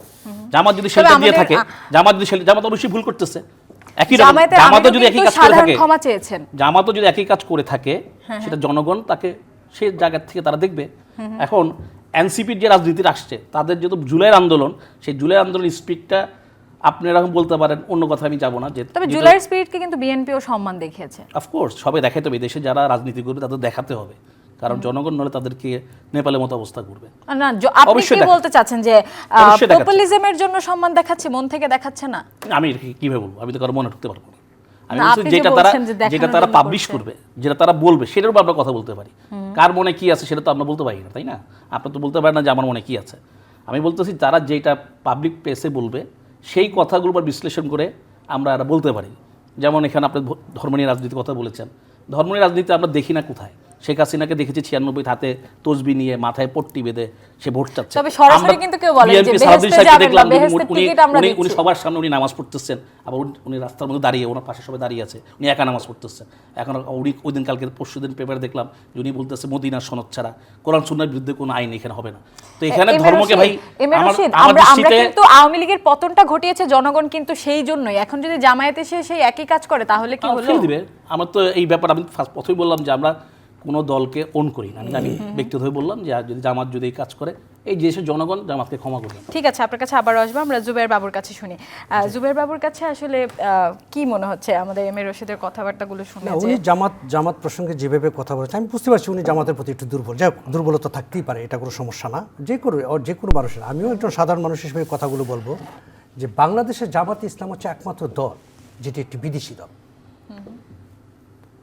জামাত যদি শেল্টার দিয়ে থাকে, জামাত অবশ্যই ভুল করতেছে। একই রকম জামাতও যদি একই কাজ করে থাকে, জামাতও যদি একই কাজ করে থাকে, সেটা জনগণ তাকে সেই জায়গা থেকে তারা দেখবে। এখন এনসিপির যে রাজনীতির আসছে, তাদের যেহেতু জুলাইয়ের আন্দোলন, সেই জুলাইয়ের আন্দোলন স্পিরিটটা আপনি এরকম বলতে পারেন, অন্য কথা আমি যাব না। যে তবে জুলাইয়ের স্পিরিটকে কিন্তু বিএনপিও সম্মান দেখিয়েছে। অফকোর্স সবাই দেখাতে হবে, দেশে যারা রাজনীতি করবে তাদের দেখাতে হবে, কারণ জনগণ নলে তাদেরকে নেপালের মতো অবস্থা করবে। না, আপনি কি বলতে চাচ্ছেন যে পপুলিজমের জন্য সম্মান দেখাচ্ছে, মন থেকে দেখাচ্ছে না? আমি কিভাবে বলবো, আমি তো কারো মনে ঢুকতে পারবো না। আমি বলছি যেটা তারা পাবলিশ করবে, যেটা তারা বলবে, সেটার উপর আমরা কথা বলতে পারি। কার মনে কি আছে সেটা তো আমরা বলতে পারি না, তাই না? আপনার তো বলতে পারেন না যে আমার মনে কি আছে। আমি বলতেছি তারা যেটা পাবলিক প্লেসে বলবে, সেই কথাগুলো উপর বিশ্লেষণ করে আমরা বলতে পারি। যেমন এখানে আপনি ধর্ম নিয়ে রাজনীতির কথা বলেছেন, ধর্ম নিয়ে রাজনীতি আমরা দেখি না কোথায়? শেখ হাসিনাকে দেখেছি 96 হাতে তসবি নিয়ে মাথায় পট্টি বেঁধে সে ভোট চাচ্ছে। তবে সরাসরি কিন্তু কেউ বলে যে বেহেশতে যাবেন না, বেহেশতের টিকিট আমরা দিচ্ছি। উনি সবার সামনে উনি নামাজ পড়তেছেন, আবার উনি রাস্তার মধ্যে দাঁড়িয়ে, ওনার পাশে সবাই দাঁড়িয়ে আছে, উনি একা নামাজ পড়তেছেন। এখন উনি ওই দিন কালকে পরশুদিন পেপারে দেখলাম যে উনি বলতেছে মদিনার সনদ ছাড়া কোরআন সুন্নাহর বিরুদ্ধে কোনো আইন এখানে হবে না। তো এখানে ধর্মকে ভাই আমরা কিন্তু আওয়ামী লীগের পতনটা ঘটিয়েছে জনগণ, কিন্তু সেই জন্যই এখন যদি জামায়াত এসে সেই একই কাজ করে তাহলে কি হলো? দিবে। আমার তো এই ব্যাপার আমি প্রথমেই বললাম যে আমরা কোনো দলকে অন করি না। আমি ব্যক্তিগতভাবে বললাম যে যদি জামাত যদি এই কাজ করে, এই দেশের জনগণ জামাতকে ক্ষমা করবে। ঠিক আছে, আপনার কাছে আবার আসবো। আমরা জুবের বাবুর কাছে শুনি। জুবের বাবুর কাছে আসলে কি মনে হচ্ছে আমাদের এম এ রশিদের কথাবার্তাগুলো শুনে? উনি জামাত প্রসঙ্গে যেভাবে কথা বলেছেন, আমি বুঝতে পারছি উনি জামাতের প্রতি একটু দুর্বল। যাই হোক, দুর্বলতা থাকতেই পারে, এটা কোনো সমস্যা না। যে কোনো মানুষের, আমিও একজন সাধারণ মানুষ হিসেবে কথাগুলো বলবো যে বাংলাদেশের জামাতে ইসলাম হচ্ছে একমাত্র দল যেটি একটি বিদেশি দল।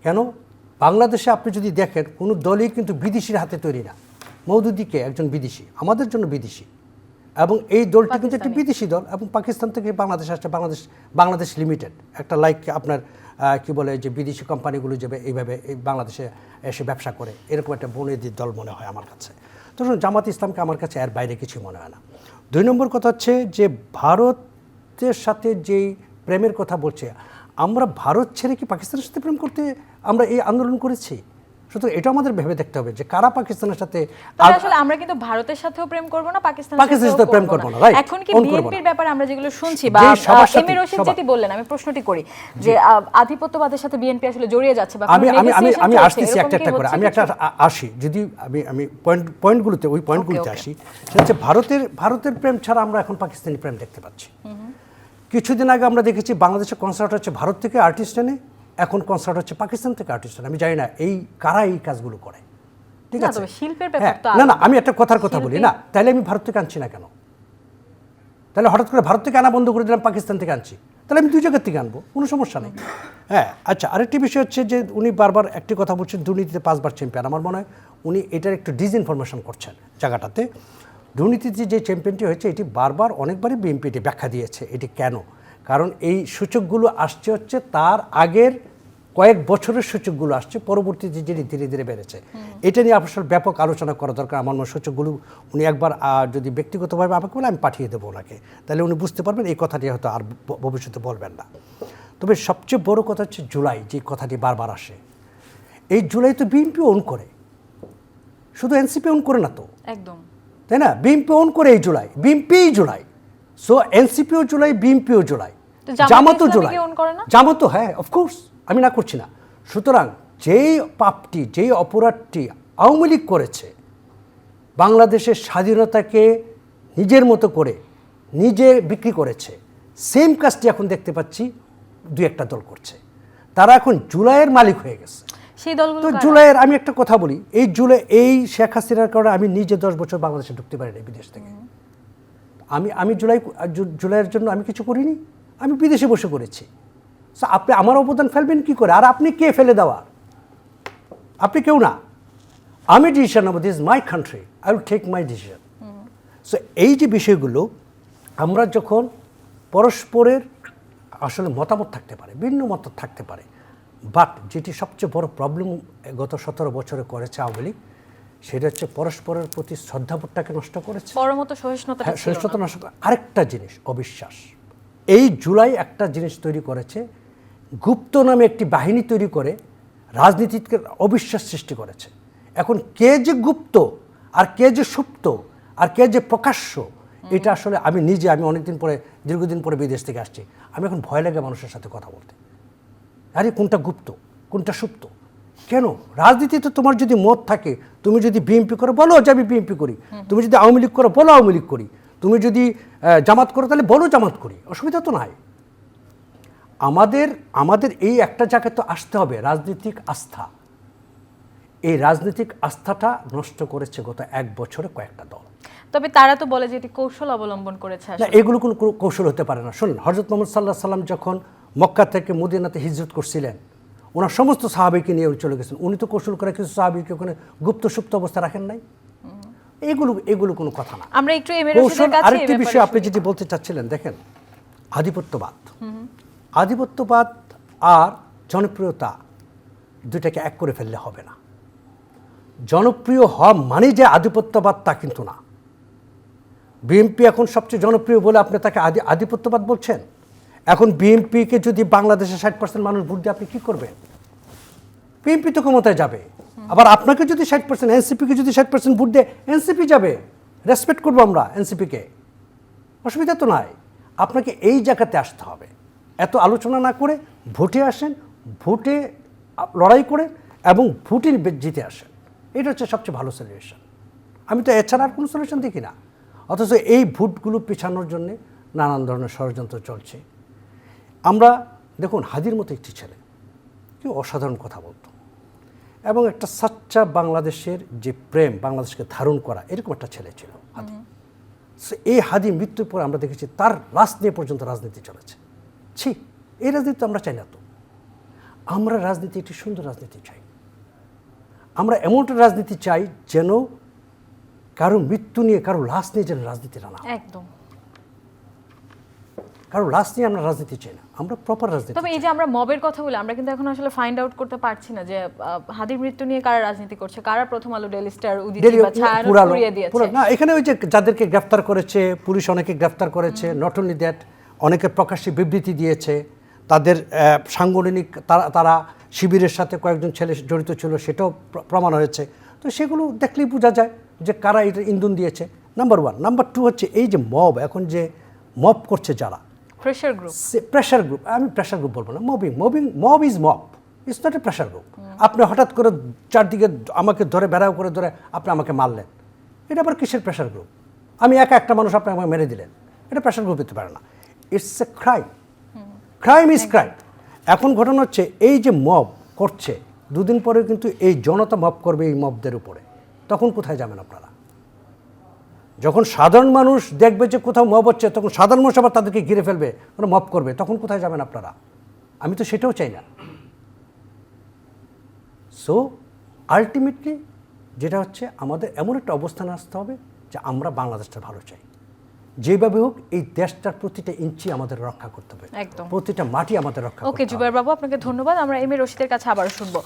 কেন? বাংলাদেশে আপনি যদি দেখেন, কোনো দলই কিন্তু বিদেশির হাতে তৈরি না। মওদুদিকে একজন বিদেশি, আমাদের জন্য বিদেশি, এবং এই দলটি কিন্তু একটি বিদেশি দল, এবং পাকিস্তান থেকে বাংলাদেশ আসছে, বাংলাদেশ লিমিটেড, একটা লাইক আপনার কি বলে যে বিদেশি কোম্পানিগুলো যাবে এইভাবে এই বাংলাদেশে এসে ব্যবসা করে, এরকম একটা বনেদির দল মনে হয় আমার কাছে। তো জামাত ইসলামকে আমার কাছে এর বাইরে কিছু মনে হয় না। 2 নম্বর কথা হচ্ছে যে ভারতের সাথে যেই প্রেমের কথা বলছে, আমরা ভারত ছেড়ে কি পাকিস্তানের সাথে প্রেম করতে আমরা এই আন্দোলন করেছি? সুতরাং এটা আমাদের ভেবে দেখতে হবে যে কারা পাকিস্তানের সাথে। আসলে আমরা কিন্তু ভারতের সাথেও প্রেম করব না, পাকিস্তানের সাথেও প্রেম করব না। রাইট। এখন কি বিএনপির ব্যাপারে আমরা যেগুলো শুনছি বা এম এ রশিদ যেটি বললেন, আমি প্রশ্নটি করি যে আধিপত্যবাদের সাথে বিএনপি আসলে জড়িয়ে যাচ্ছে বা আমি আসতেছি একটা করে, আমি একটা আসি, যদি আমি পয়েন্টগুলোতে ওই পয়েন্টগুলোতে আসি, সেটা হচ্ছে ভারতের প্রেম ছাড়া আমরা এখন পাকিস্তানি প্রেম দেখতে পাচ্ছি। কিছুদিন আগে আমরা দেখেছি বাংলাদেশের কনসার্ট হচ্ছে ভারত থেকে আর্টিস্ট এনে, এখন কনসার্ট হচ্ছে পাকিস্তান থেকে আর্টিস্ট এনে। আমি জানি না কারা এই কাজগুলো করে। ঠিক আছে, না আমি একটা কথা বলি না, তাহলে আমি ভারত থেকে আনছি না কেন? তাহলে হঠাৎ করে ভারত থেকে আনা বন্ধ করে দিলাম, পাকিস্তান থেকে আনছি, তাহলে আমি 2 জায়গার থেকে আনবো, কোনো সমস্যা নেই। হ্যাঁ, আচ্ছা, আরেকটি বিষয় হচ্ছে যে উনি বারবার একটি কথা বলছেন, দুর্নীতিতে 5 বার চ্যাম্পিয়ন। আমার মনে হয় উনি এটার একটু ডিসইনফরমেশন করছেন জায়গাটাতে। দুর্নীতিতে যে চ্যাম্পিয়নটি হয়েছে, এটি বারবার অনেকবারই বিএনপি এটি ব্যাখ্যা দিয়েছে। এটি কেন? কারণ এই সূচকগুলো আসছে হচ্ছে তার আগের কয়েক বছরের সূচকগুলো আসছে, পরবর্তীতে যিনি ধীরে ধীরে বেড়েছে, এটা নিয়ে আসলে ব্যাপক আলোচনা করা দরকার। আমার মনে হয় সূচকগুলো উনি একবার যদি ব্যক্তিগতভাবে আমাকে বলে, আমি পাঠিয়ে দেবো ওনাকে, তাহলে উনি বুঝতে পারবেন এই কথাটি হয়তো আর ভবিষ্যতে বলবেন না। তবে সবচেয়ে বড় কথা হচ্ছে জুলাই, যে কথাটি বারবার আসে, এই জুলাই তো বিএনপি ওন করে, শুধু এনসিপি ওন করে না তো, একদম তাই না? বিএনপি ওন করে এই জুলাই, বিএনপিই জুলাই, সো এনসিপিও জুলাই, বিএনপিও জুলাই, তো জামায়াতে জামাতও ইসলামী জুলাই, কি own করে না? জামাতও, হ্যাঁ অফকোর্স, আমি না করছি না। সুতরাং যেই পাপটি, যেই অপরাধটি আওয়ামী লীগ করেছে, বাংলাদেশের স্বাধীনতাকে নিজের মতো করে নিজে বিক্রি করেছে, সেম কাজটি এখন দেখতে পাচ্ছি দুই একটা দল করছে। তারা এখন জুলাইয়ের মালিক হয়ে গেছে। সেই দলগুলো তো কারা? জুলাইয়ের, আমি একটা কথা বলি, এই জুলাই, এই শেখ হাসিনার কারণে আমি নিজে 10 বছর বাংলাদেশে ঢুকতে পারিনি বিদেশ থেকে। আমি জুলাইয়ের জন্য আমি কিছু করিনি, আমি বিদেশে বসে করেছি। সো আপনি আমার অবদান ফেলবেন কি করে? আর আপনি কে ফেলে দেওয়ার? আপনি কেউ না। আমি ডিসিশন নেব, this is my country, I will take my decision. So এই যে বিষয়গুলো, আমরা যখন পরস্পরের আসলে মতামত থাকতে পারে, ভিন্ন মত থাকতে পারে, বাট যেটি সবচেয়ে বড় প্রবলেম গত 17 বছরে করেছে আওয়ামী লীগ, সেটা হচ্ছে পরস্পরের প্রতি শ্রদ্ধাবোধটাকে নষ্ট করেছে। পরমত সহিষ্ণুতা হ্যাঁ, শ্রেষ্ঠতা নষ্ট করে। আরেকটা জিনিস, অবিশ্বাস। এই জুলাই একটা জিনিস তৈরি করেছে, গুপ্ত নামে একটি বাহিনী তৈরি করে রাজনীতিকে অবিশ্বাস সৃষ্টি করেছে। এখন কে যে গুপ্ত আর কে যে সুপ্ত আর কে যে প্রকাশ্য, এটা আসলে আমি নিজে, আমি অনেকদিন পরে, দীর্ঘদিন পরে বিদেশ থেকে আসছি, আমি এখন ভয় লাগে মানুষের সাথে কথা বলতে। আরে কোনটা গুপ্ত, কোনটা সুপ্ত? কেন? রাজনীতিতে তোমার যদি মত থাকে, তুমি যদি বিএনপি করো, বলো যে আমি বিএনপি করি। তুমি যদি আওয়ামী লীগ করো, বলো আওয়ামী লীগ করি। তুমি যদি জামাত করো, তাহলে বলো জামাত করি, অসুবিধা তো নাই। আমাদের এই একটা জায়গায় তো আসতে হবে, রাজনৈতিক আস্থা। এই রাজনৈতিক আস্থাটা নষ্ট করেছে গত 1 বছরে কয়েকটা দল। তবে তারা তো বলে যে এটি কৌশল অবলম্বন করেছে না, আসলে। এগুলো কোনো কৌশল হতে পারে না। শুনুন, হযরত মুহাম্মদ সাল্লাল্লাহু আলাইহি সাল্লাম যখন মক্কা থেকে মদিনাতে হিজরত করছিলেন, ওনার সমস্ত সাহাবীকে নিয়ে চলে গেছেন। উনি তো কৌশল করে কিছু সাহাবীকে ওখানে গুপ্ত সুপ্ত অবস্থা রাখেন নাই। এগুলো কোনো কথা না। আমরা একটু এম এ কৌশল। রশিদের কাছে আরেকটি বিষয় আপনি যেটি বলতে চাচ্ছিলেন, দেখেন, আধিপত্যবাদ আর জনপ্রিয়তা দুইটাকে এক করে ফেললে হবে না। জনপ্রিয় হওয়া মানে যে আধিপত্যবাদ তা কিন্তু না। বিএনপি এখন সবচেয়ে জনপ্রিয় বলে আপনি তাকে আধিপত্যবাদ বলছেন? এখন বিএনপিকে যদি বাংলাদেশে 60% মানুষ ভোট দেয়, আপনি কি করবেন? বিএনপি তো ক্ষমতায় যাবে। আবার আপনাকে যদি 60%, এনসিপিকে যদি 60% ভোট দেয়, এনসিপি যাবে। রেসপেক্ট করবো আমরা এনসিপিকে, অসুবিধা তো নাই। আপনাকে এই জায়গাতে আসতে হবে। এত আলোচনা না করে ভোটে আসেন, ভোটে লড়াই করে এবং ভোটে জিতে আসেন। এটা হচ্ছে সবচেয়ে ভালো সলিউশন। আমি তো এছাড়া আর কোনো সলিউশন দেখি না। অথচ এই ভোটগুলো পেছানোর জন্যে নানান ধরনের ষড়যন্ত্র চলছে। আমরা দেখুন, হাদির মতো একটি ছেলে, কি অসাধারণ কথা বলতো, এবং একটা সাচ্চা বাংলাদেশের যে প্রেম, বাংলাদেশকে ধারণ করা, এরকম একটা ছেলে ছিল হাদি। এই হাদি মৃত্যুর পর আমরা দেখেছি তার লাশ নিয়ে পর্যন্ত রাজনীতি চলেছে। এই রাজনীতি তো আমরা চাই না। তো আমরা রাজনীতি, একটি সুন্দর রাজনীতি চাই। আমরা এমন একটা রাজনীতি চাই যেন কারো মৃত্যু নিয়ে, কারো লাশ নিয়ে যেন রাজনীতিটা না। একদম। কারো লাশ নিয়ে আমরা রাজনীতি চাই না, আমরা প্রপার রাজনীতি। তবে এই যে আমরা মবের কথা বলি, আমরা কিন্তু এখন আসলে ফাইন্ড আউট করতে পারছি না যে হাদির মৃত্যু নিয়ে কারা রাজনীতি করছে, কারা প্রথম আলো, ডেইলি স্টার, উদীচী বা ছায়ানট পুড়িয়ে দিয়েছে। না, এখানে ওই যে যাদেরকে গ্রেফতার করেছে পুলিশ, অনেকে গ্রেফতার করেছে, নট অনলি দ্যাট, অনেকে প্রকাশ্যে বিবৃতি দিয়েছে, তাদের সাংগঠনিক তারা শিবিরের সাথে কয়েকজন ছেলে জড়িত ছিল, সেটাও প্রমাণ হয়েছে। তো সেগুলো দেখলেই বোঝা যায় যে কারা এটা ইন্ধন দিয়েছে, নাম্বার 1। নাম্বার 2 হচ্ছে এই যে মব, এখন যে মব করছে যারা, প্রেশার গ্রুপ। প্রেশার গ্রুপ, আমি প্রেশার গ্রুপ বলবো না, mob is mob, it's not a pressure group. আপনি হঠাৎ করে চারদিকে আমাকে ধরে বেড়াও করে ধরে আপনি আমাকে মারলেন, এটা আবার কিসের প্রেশার গ্রুপ? আমি একটা মানুষ, আপনি আমাকে মেরে দিলেন, এটা প্রেশার গ্রুপ হতে পারে না। It's a crime. Crime is crime. এখন ঘটনা হচ্ছে এই যে মব করছে, দুদিন পরে কিন্তু এই জনতা মব করবে এই মবদের উপরে, তখন কোথায় যাবেন আপনারা? যখন সাধারণ মানুষ দেখবে যে কোথাও মব হচ্ছে, তখন সাধারণ মানুষ আবার তাদেরকে ঘিরে ফেলবে, ওরা মব করবে, তখন কোথায় যাবেন আপনারা? আমি তো সেটাও চাই না। সো আলটিমেটলি যেটা হচ্ছে, আমাদের এমন একটা অবস্থানে আসতে হবে যে আমরা বাংলাদেশটা ভালো চাই, যেভাবে হোক এই দেশটার প্রতিটা ইঞ্চি আমাদের রক্ষা করতে হবে, একদম। প্রতিটা মাটি আমাদের রক্ষা করতে ওকে হবে। জুবাইর বাবু, আপনাকে ধন্যবাদ। আমরা এম এ রশিদের কাছে আবারও শুনবো।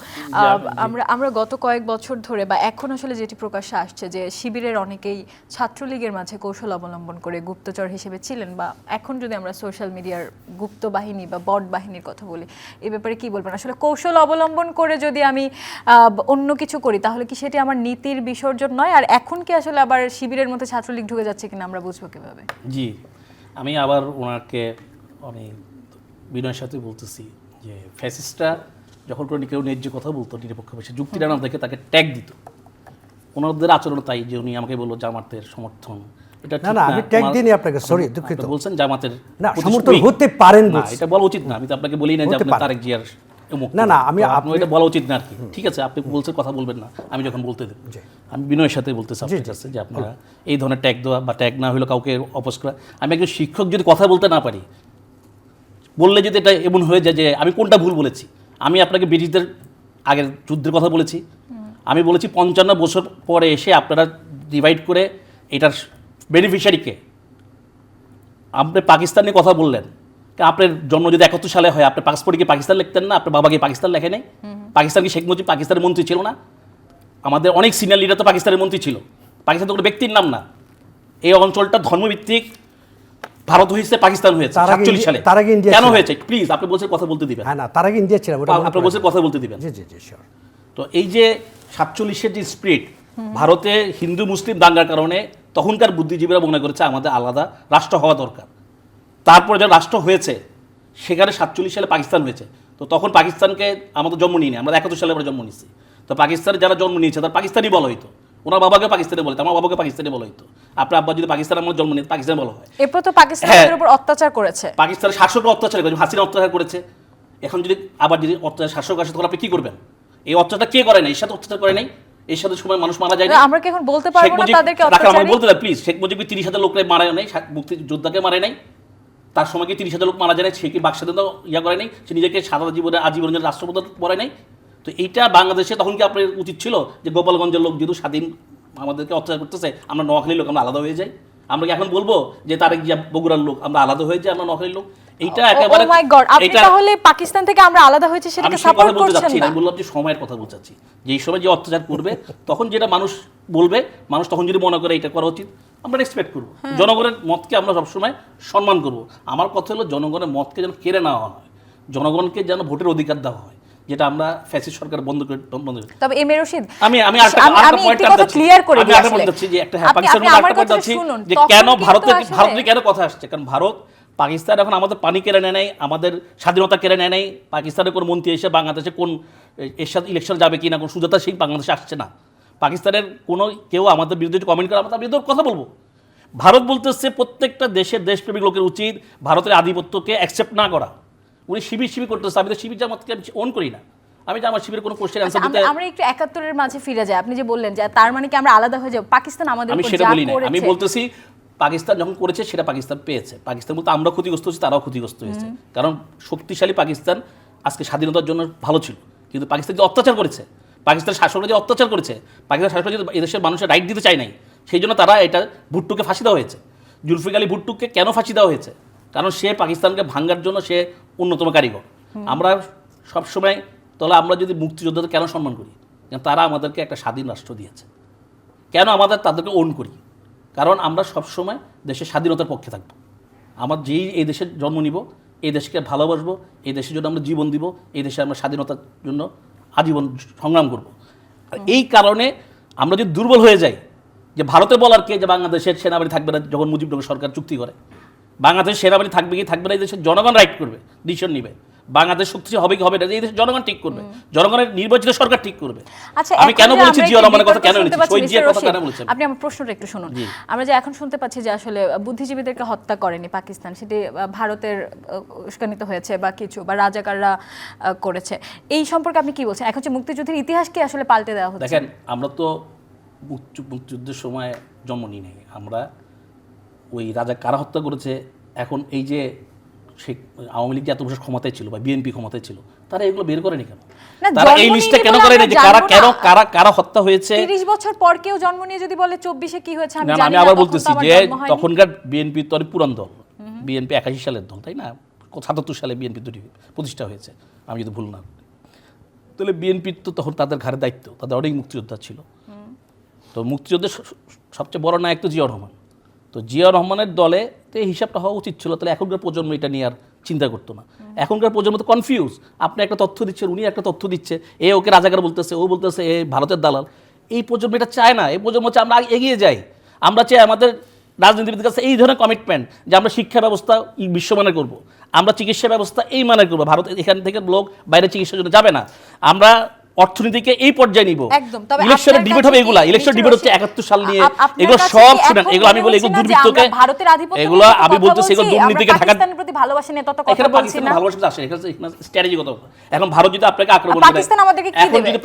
আমরা গত কয়েক বছর ধরে বা এখন আসলে যেটি প্রকাশ্যে আসছে যে শিবিরের অনেকেই ছাত্রলীগের মাঝে কৌশল অবলম্বন করে গুপ্তচর হিসেবে ছিলেন, বা এখন যদি আমরা সোশ্যাল মিডিয়ার গুপ্ত বাহিনী বা বট বাহিনীর কথা বলি, এই ব্যাপারে কি বলবেন? আসলে কৌশল অবলম্বন করে যদি আমি অন্য কিছু করি তাহলে কি সেটি আমার নীতির বিসর্জন নয়? আর এখন কি আসলে আবার শিবিরের মধ্যে ছাত্রলীগ ঢুকে যাচ্ছে কিনা আমরা বুঝবো কিভাবে? জি, আমি আবার ওনাকে অনেক বিনয়ের সাথে বলতেছি যে ফ্যাসিস্টরা যখন কোনো কেউ ন্যায্য কথা বলতো নিরপেক্ষ বসে যুক্তিটা না দেখে তাকে ট্যাগ দিত। ওনাদের আচরণ তাই যে উনি আমাকে বললো জামাতের সমর্থন, এটা না না, আমি ট্যাগ দিইনি আপনাকে, সরি, দুঃখিত। আপনি বলছেন জামাতের না, সমর্থন হতে পারেন না, বলছি। এটা বলা উচিত না। আমি তো আপনাকে বলি না যে আপনি তারেক জিয়ার অমুক। না, না, আমি আপনি এটা বলা উচিত না আর কি। ঠিক আছে, আপনি বলছেন কথা বলবেন না, আমি যখন বলতে দেব। আমি বিনয়ের সাথে বলতেছি আপনার কাছে যে আপনারা এই ধরনের ট্যাগ দেওয়া বা ট্যাগ না হলে কাউকে অপোজ করা। আমি একজন শিক্ষক যদি কথা বলতে না পারি, বললে যদি এটা এমন হয়ে যায় যে আমি কোনটা ভুল বলেছি। আমি আপনাকে ব্রিটিশদের আগের যুদ্ধের কথা বলেছি, আমি বলেছি 55 বছর পরে এসে আপনারা ডিভাইড করে এটার বেনিফিশিয়ারিকে আপনি পাকিস্তানে কথা বললেন। আপনার জন্ম যদি 71 সালে হয়, আপনার পাসপোর্টে কি পাকিস্তান লিখতেন না? আপনার বাবাকে পাকিস্তান লেখে নেই? পাকিস্তান কি শেখ মুজিব পাকিস্তানের মন্ত্রী ছিল না? আমাদের অনেক সিনিয়র লিডার তো পাকিস্তানের মন্ত্রী ছিল। পাকিস্তান তো কোনো ব্যক্তির নাম না। এই অঞ্চলটা ধর্মভিত্তিক ভারত হয়েছে, পাকিস্তান হয়েছে 47 সালে। তার আগে ইন্ডিয়া কেন হয়েছে? প্লিজ আপনি বলছেন কথা বলতে দিবেন। হ্যাঁ, না, তার আগে ইন্ডিয়া ছিলাম, আপনি বলছেন কথা বলতে দিবেন। জি জি জি, শিওর। তো এই যে 47-এর যে স্পিরিট, ভারতে হিন্দু মুসলিম দাঙ্গার কারণে তখনকার বুদ্ধিজীবীরা মনে করেছে আমাদের আলাদা রাষ্ট্র হওয়া দরকার। তারপর যখন রাষ্ট্র হয়েছে সেখানে 47 সালে পাকিস্তান হয়েছে। তো তখন পাকিস্তানকে আমাদের জন্ম নিয়ে আমরা 71 সালে আমরা জন্ম নিচ্ছি। তো পাকিস্তানে যারা জন্ম নিয়েছে তারা পাকিস্তানি বলা হইতো। ওনার বাবাকে পাকিস্তানি বলে, আমার বাবাকে পাকিস্তানি বলা হইতো। আপনার আব্বা যদি পাকিস্তানে আমার জন্ম নিয়ে পাকিস্তানি বলা হয়। এরপর তো পাকিস্তানের উপর অত্যাচার করেছে, পাকিস্তানের শাসকরা অত্যাচার করেছে, হাসিনা অত্যাচার করেছে। এখন যদি আবার যদি অত্যাচার শাসক আসে তখন আপনি কি করবেন? এই অত্যাচারটা কে করে নাই? এর সাথে অত্যাচার করে নাই, এর সাথে সময় মানুষ মারা যায় না। আমরা কি এখন বলতে পারবো না তাদেরকে অত্যাচারী? আমাকে বলতে দেন প্লিজ। শেখ মুজিব 30,000 লোককে মারা নাই, মুক্তিযোদ্ধাকে মারে নাই। তার সময় কি 30,000 লোক মারা যায় নাই? সে কি বাকস্বাধীনতা ইয়া করে নাই? সে নিজেকে সারা জীবনে আজীবনের রাষ্ট্রপ্রধান করে নাই? তো এইটা বাংলাদেশে তখন কি আপনার উচিত ছিল যে গোপালগঞ্জের লোক যেহেতু স্বাধীন আমাদেরকে অত্যাচার করতেছে, আমরা নোয়াখালীর লোক আমরা আলাদা হয়ে যাই? আমরা কি এখন বলবো যে তারেক জিয়া বগুড়ার লোক আমরা আলাদা হয়ে যাই, আমরা নোয়াখালীর লোক? এইটা একেবারে ও মাই গড, আপনি তাহলে পাকিস্তান থেকে আমরা আলাদা হয়েছে সেটাকে সাপোর্ট করছেন না? আমি বললাম যে সময়ের কথা বলছি, যে এই সময় যে অত্যাচার করবে তখন যেটা মানুষ বলবে, মানুষ তখন যদি মনে করে এটা করা উচিত, আমরা রেসপেক্ট করবো। জনগণের মতকে আমরা সবসময় সম্মান করব। আমার কথা হলো জনগণের মতকে যেন কেড়ে নেওয়া হয়, জনগণকে যেন ভোটের অধিকার দেওয়া হয়, যেটা আমরা ফ্যাসিস্ট সরকার বন্ধ করে। তবে এম এ রশিদ, আমি আমি একটা কথা ক্লিয়ার করে দিই। আসলে যে একটা পাকিস্তানের একটা কথা আছে যে কেন ভারতে কেন কথা আসছে, কারণ ভারত পাকিস্তান এখন আমাদের পানি কেড়ে নেয় নাই, আমাদের স্বাধীনতা কেড়ে নেয় নাই। পাকিস্তানের কোন মন্ত্রী এসে বাংলাদেশে কোন এর সাথে ইলেকশন যাবে কিনা, কোন সুজাতা সিং বাংলাদেশে আসছে না। পাকিস্তানের কোনো কেউ আমাদের বিরুদ্ধে কমেন্ট করে আমরা তার বিরুদ্ধে কথা বলবো। ভারত বলতেছে প্রত্যেকটা দেশের দেশপ্রেমিক লোকের উচিত ভারতের আধিপত্যকে অ্যাকসেপ্ট না করা। উনি শিবির করতেছে, আমি তো শিবির জামাতকে অন করি না। আমি যে আমার শিবিরের কোনো কোশ্চেন অ্যানসার দিতে আমরা একটু 71-এর মাঝে ফিরে যাই। আপনি যে বললেন যে তার মানে কি আমরা আলাদা হয়ে যাব? পাকিস্তান আমাদের আমি উপর সেটা যা বলি না, করেছে, আমি বলতেছি পাকিস্তান যখন করেছে সেটা পাকিস্তান পেয়েছে। পাকিস্তান বলতে আমরা ক্ষতিগ্রস্ত হয়েছি, তারাও ক্ষতিগ্রস্ত হয়েছে। কারণ শক্তিশালী পাকিস্তান আজকে স্বাধীনতার জন্য ভালো ছিল, কিন্তু পাকিস্তান যে অত্যাচার করেছে, পাকিস্তানের শাসকরা যে অত্যাচার করেছে, পাকিস্তান শাসকরা যে এদেশের মানুষের রাইট দিতে চায় নাই, সেই জন্য তারা এটা ভুট্টোকে ফাঁসি দেওয়া হয়েছে। জুলফিকার আলী ভুট্টোকে কেন ফাঁসি দেওয়া হয়েছে? কারণ সে পাকিস্তানকে ভাঙ্গার জন্য সে অন্যতম কারিগর। আমরা সবসময় তাহলে আমরা যদি মুক্তিযোদ্ধাদের কেন সম্মান করি? কারণ তারা আমাদেরকে একটা স্বাধীন রাষ্ট্র দিয়েছে। কেন আমাদের তাদেরকে ওন করি? কারণ আমরা সবসময় দেশের স্বাধীনতার পক্ষে থাকবো। আমার যেই এই দেশের জন্ম নিব, এই দেশকে ভালোবাসবো, এই দেশের জন্য আমরা জীবন দিব, এই দেশে আমরা স্বাধীনতার জন্য আজীবন সংগ্রাম করব। আর এই কারণে আমরা যদি দুর্বল হয়ে যাই, যে ভারতে বলার কে যে বাংলাদেশের সেনাবাহিনী থাকবে না, যখন মুজিবনগর সরকার চুক্তি করে বাংলাদেশের সেনাবাহিনী থাকবে কি থাকবে না, এই দেশের জনগণ রাইট করবে, ডিসিশন নিবে। বাংলাদেশ শক্তিশালী হবে কি হবে না এই দেশের জনগণ ঠিক করবে, জনগণের নির্বাচিত সরকার ঠিক করবে। আচ্ছা, আমি কেন বলছি জিয়া রহমানের কথা কেন এনেছি, শহীদ জিয়ার কথা কেন বলছেন? আপনি আমার প্রশ্নটা একটু শুনুন। আমরা যে এখন শুনতে পাচ্ছি যে আসলে বুদ্ধিজীবীদেরকে হত্যা করেনি পাকিস্তান, সেটি ভারতের উস্কানিত হয়েছে বা কিছু বা রাজাকাররা করেছে, এই সম্পর্কে আপনি কি বলছেন? এখন যে মুক্তিযুদ্ধের ইতিহাসকে আসলে পাল্টে দেওয়া হচ্ছে। দেখেন, আমরা তো মুক্তিযুদ্ধের সময় জন্ম নিই নাই, আমরা ওই রাজা কারা হত্যা করেছে, এখন এই যে শেখ আওয়ামী লীগ যে এত বছর ক্ষমতায় ছিল বা বিএনপি ক্ষমতায় ছিল, তারা এগুলো বের করেনি কেন? না, তারা এই জন্ম লিস্টটা নিয়ে কেন বলে করেনি আমরা যে কারা জানবো কেন না। কারা হত্যা হয়েছে? 30 বছর পর কেউ জন্ম নিয়ে যদি বলে 24-এ কি হয়েছে আমি না, জানি আমি না, আবার তখন তো বলতেছি আমার যে জন্ম হয়নি। তখনকার বিএনপি তো অনেক পুরান দল, বিএনপি 81 সালের দল, তাই না? 77 সালে বিএনপি তৈরি প্রতিষ্ঠা হয়েছে, আমি যদি ভুল না করি। তাহলে বিএনপির তো তখন তাদের ঘাড়ে দায়িত্ব, তাদের অনেক মুক্তিযোদ্ধা ছিল। তো মুক্তিযুদ্ধের সবচেয়ে বড় নায়ক তো জিয়াউর রহমান। তো জিয়াউর রহমানের দলে তো এই হিসাবটা হওয়া উচিত ছিল, তাহলে এখনকার প্রজন্ম এটা নিয়ে আর চিন্তা করতো না। এখনকার প্রজন্ম তো কনফিউজ, আপনি একটা তথ্য দিচ্ছেন, উনি একটা তথ্য দিচ্ছে, এ ওকে রাজাকার বলতেছে, ও বলতেছে এ ভারতের দালাল। এই প্রজন্ম এটা চায় না, এই প্রজন্ম হচ্ছে আমরা এগিয়ে যাই, আমরা চাই আমাদের রাজনীতিবিদদের কাছে এই ধরনের কমিটমেন্ট যে আমরা শিক্ষা ব্যবস্থা বিশ্বমানের করব, আমরা চিকিৎসা ব্যবস্থা এই মানের করবো। ভারত এখান থেকে লোক বাইরে চিকিৎসার জন্য যাবে না, আমরা অর্থনীতিকে এই পর্যায়ে নিব। একদম। তবে ইলেকশনের আপনার ডিবেট কাছে হবে কি এগুলা, ইলেকশন মিস্টার ডিবেট হচ্ছে রশিদ, 71 সাল নিয়ে, আপনার এগুলো কাছে সব কি শুনেন, এখন এগুলো আমি মনে বলি হচ্ছে এগুলো না যে দুর্বৃত্তকে, আমরা ভারতের আধিপত্য নিয়ে এগুলো যত আমি কথা বলতেছি এগুলো বলছি, দুর্নীতিকে আমরা ঢাকা। পাকিস্তানের প্রতি ভালোবাসা নিয়ে তত কথা এখানে বলছি পাকিস্তানের না। ভালোবাসা আসে, এখানে স্ট্র্যাটেজি কথা। এখন ভারত যদি আপনাকে আক্রমণ করে, পাকিস্তান আমাদেরকে কি এখন দেবে? যদি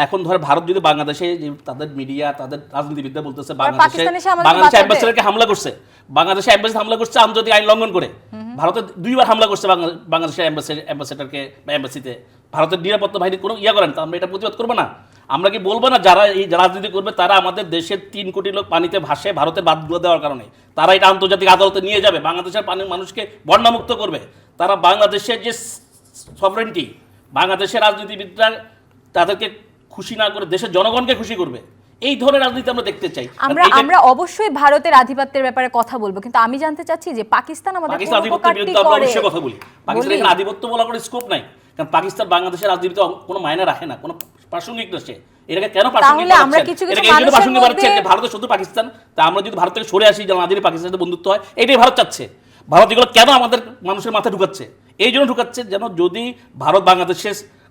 এখন ধরে ভারত যদি বাংলাদেশে যে তাদের মিডিয়া তাদের রাজনীতিবিদরা বলতেছে পাকিস্তান এসে আমাদের বাংলাদেশে বাঁচাবে। অ্যাম্বাসেডারকে হামলা করছে, বাংলাদেশে অ্যাম্বাসি হামলা করছে আন্তর্জাতিক আইন লঙ্ঘন করে। ভারতে 2 বার হামলা করছে বাংলাদেশের অ্যাম্বাসেডারকে বা অ্যাম্বাসিতে। ভারতের নিরাপত্তা বাহিনী কোনো করেন, তো আমরা এটা প্রতিবাদ করবো না? আমরা কি বলবো না যারা এই রাজনীতি করবে তারা আমাদের দেশের 3 কোটি লোক পানিতে ভাসে ভারতের বাদগুলো দেওয়ার কারণে, তারা এটা আন্তর্জাতিক আদালতে নিয়ে যাবে, বাংলাদেশের পানির মানুষকে বন্যামুক্ত করবে, তারা বাংলাদেশের যে সভরেন্টি, বাংলাদেশের রাজনীতিবিদরা তাদেরকে খুশি না করে দেশের জনগণকে খুশি করবে। এই ধরনের রাজনীতি আমরা দেখতে চাই। আমরা অবশ্যই ভারতের আধিপত্যের ব্যাপারে কথা বলবো, কিন্তু আমি জানতে চাচ্ছি যে পাকিস্তান আমাদের কোন আধিপত্যের উপকারটি বিরুদ্ধে আমরা করে? অবশ্যই কথা বলি। পাকিস্তানের এখানে আধিপত্য বলার কোনো স্কোপ নাই, কারণ পাকিস্তান বাংলাদেশের রাজনীতিতে কোনো মায়না রাখে না, কোনো প্রাসঙ্গিক না। সে এটাকে কেন প্রাসঙ্গিক তাহলে আমরা বানাচ্ছেন? কিছু কিছু এটাকে এই জন্য মানুষের প্রাসঙ্গিক বানাচ্ছেন মধ্যে- যে ভারতের শুধু পাকিস্তান, তা আমরা যদি ভারত থেকে সরে আসি, যেন আমাদের পাকিস্তানের সাথে বন্ধুত্ব হয়, এটাই ভারত চাচ্ছে। ভারত এগুলো কেন আমাদের মানুষের মাথায় ঢুকাচ্ছে? এই জন্য ঢুকাচ্ছে যেন যদি ভারত বাংলাদেশে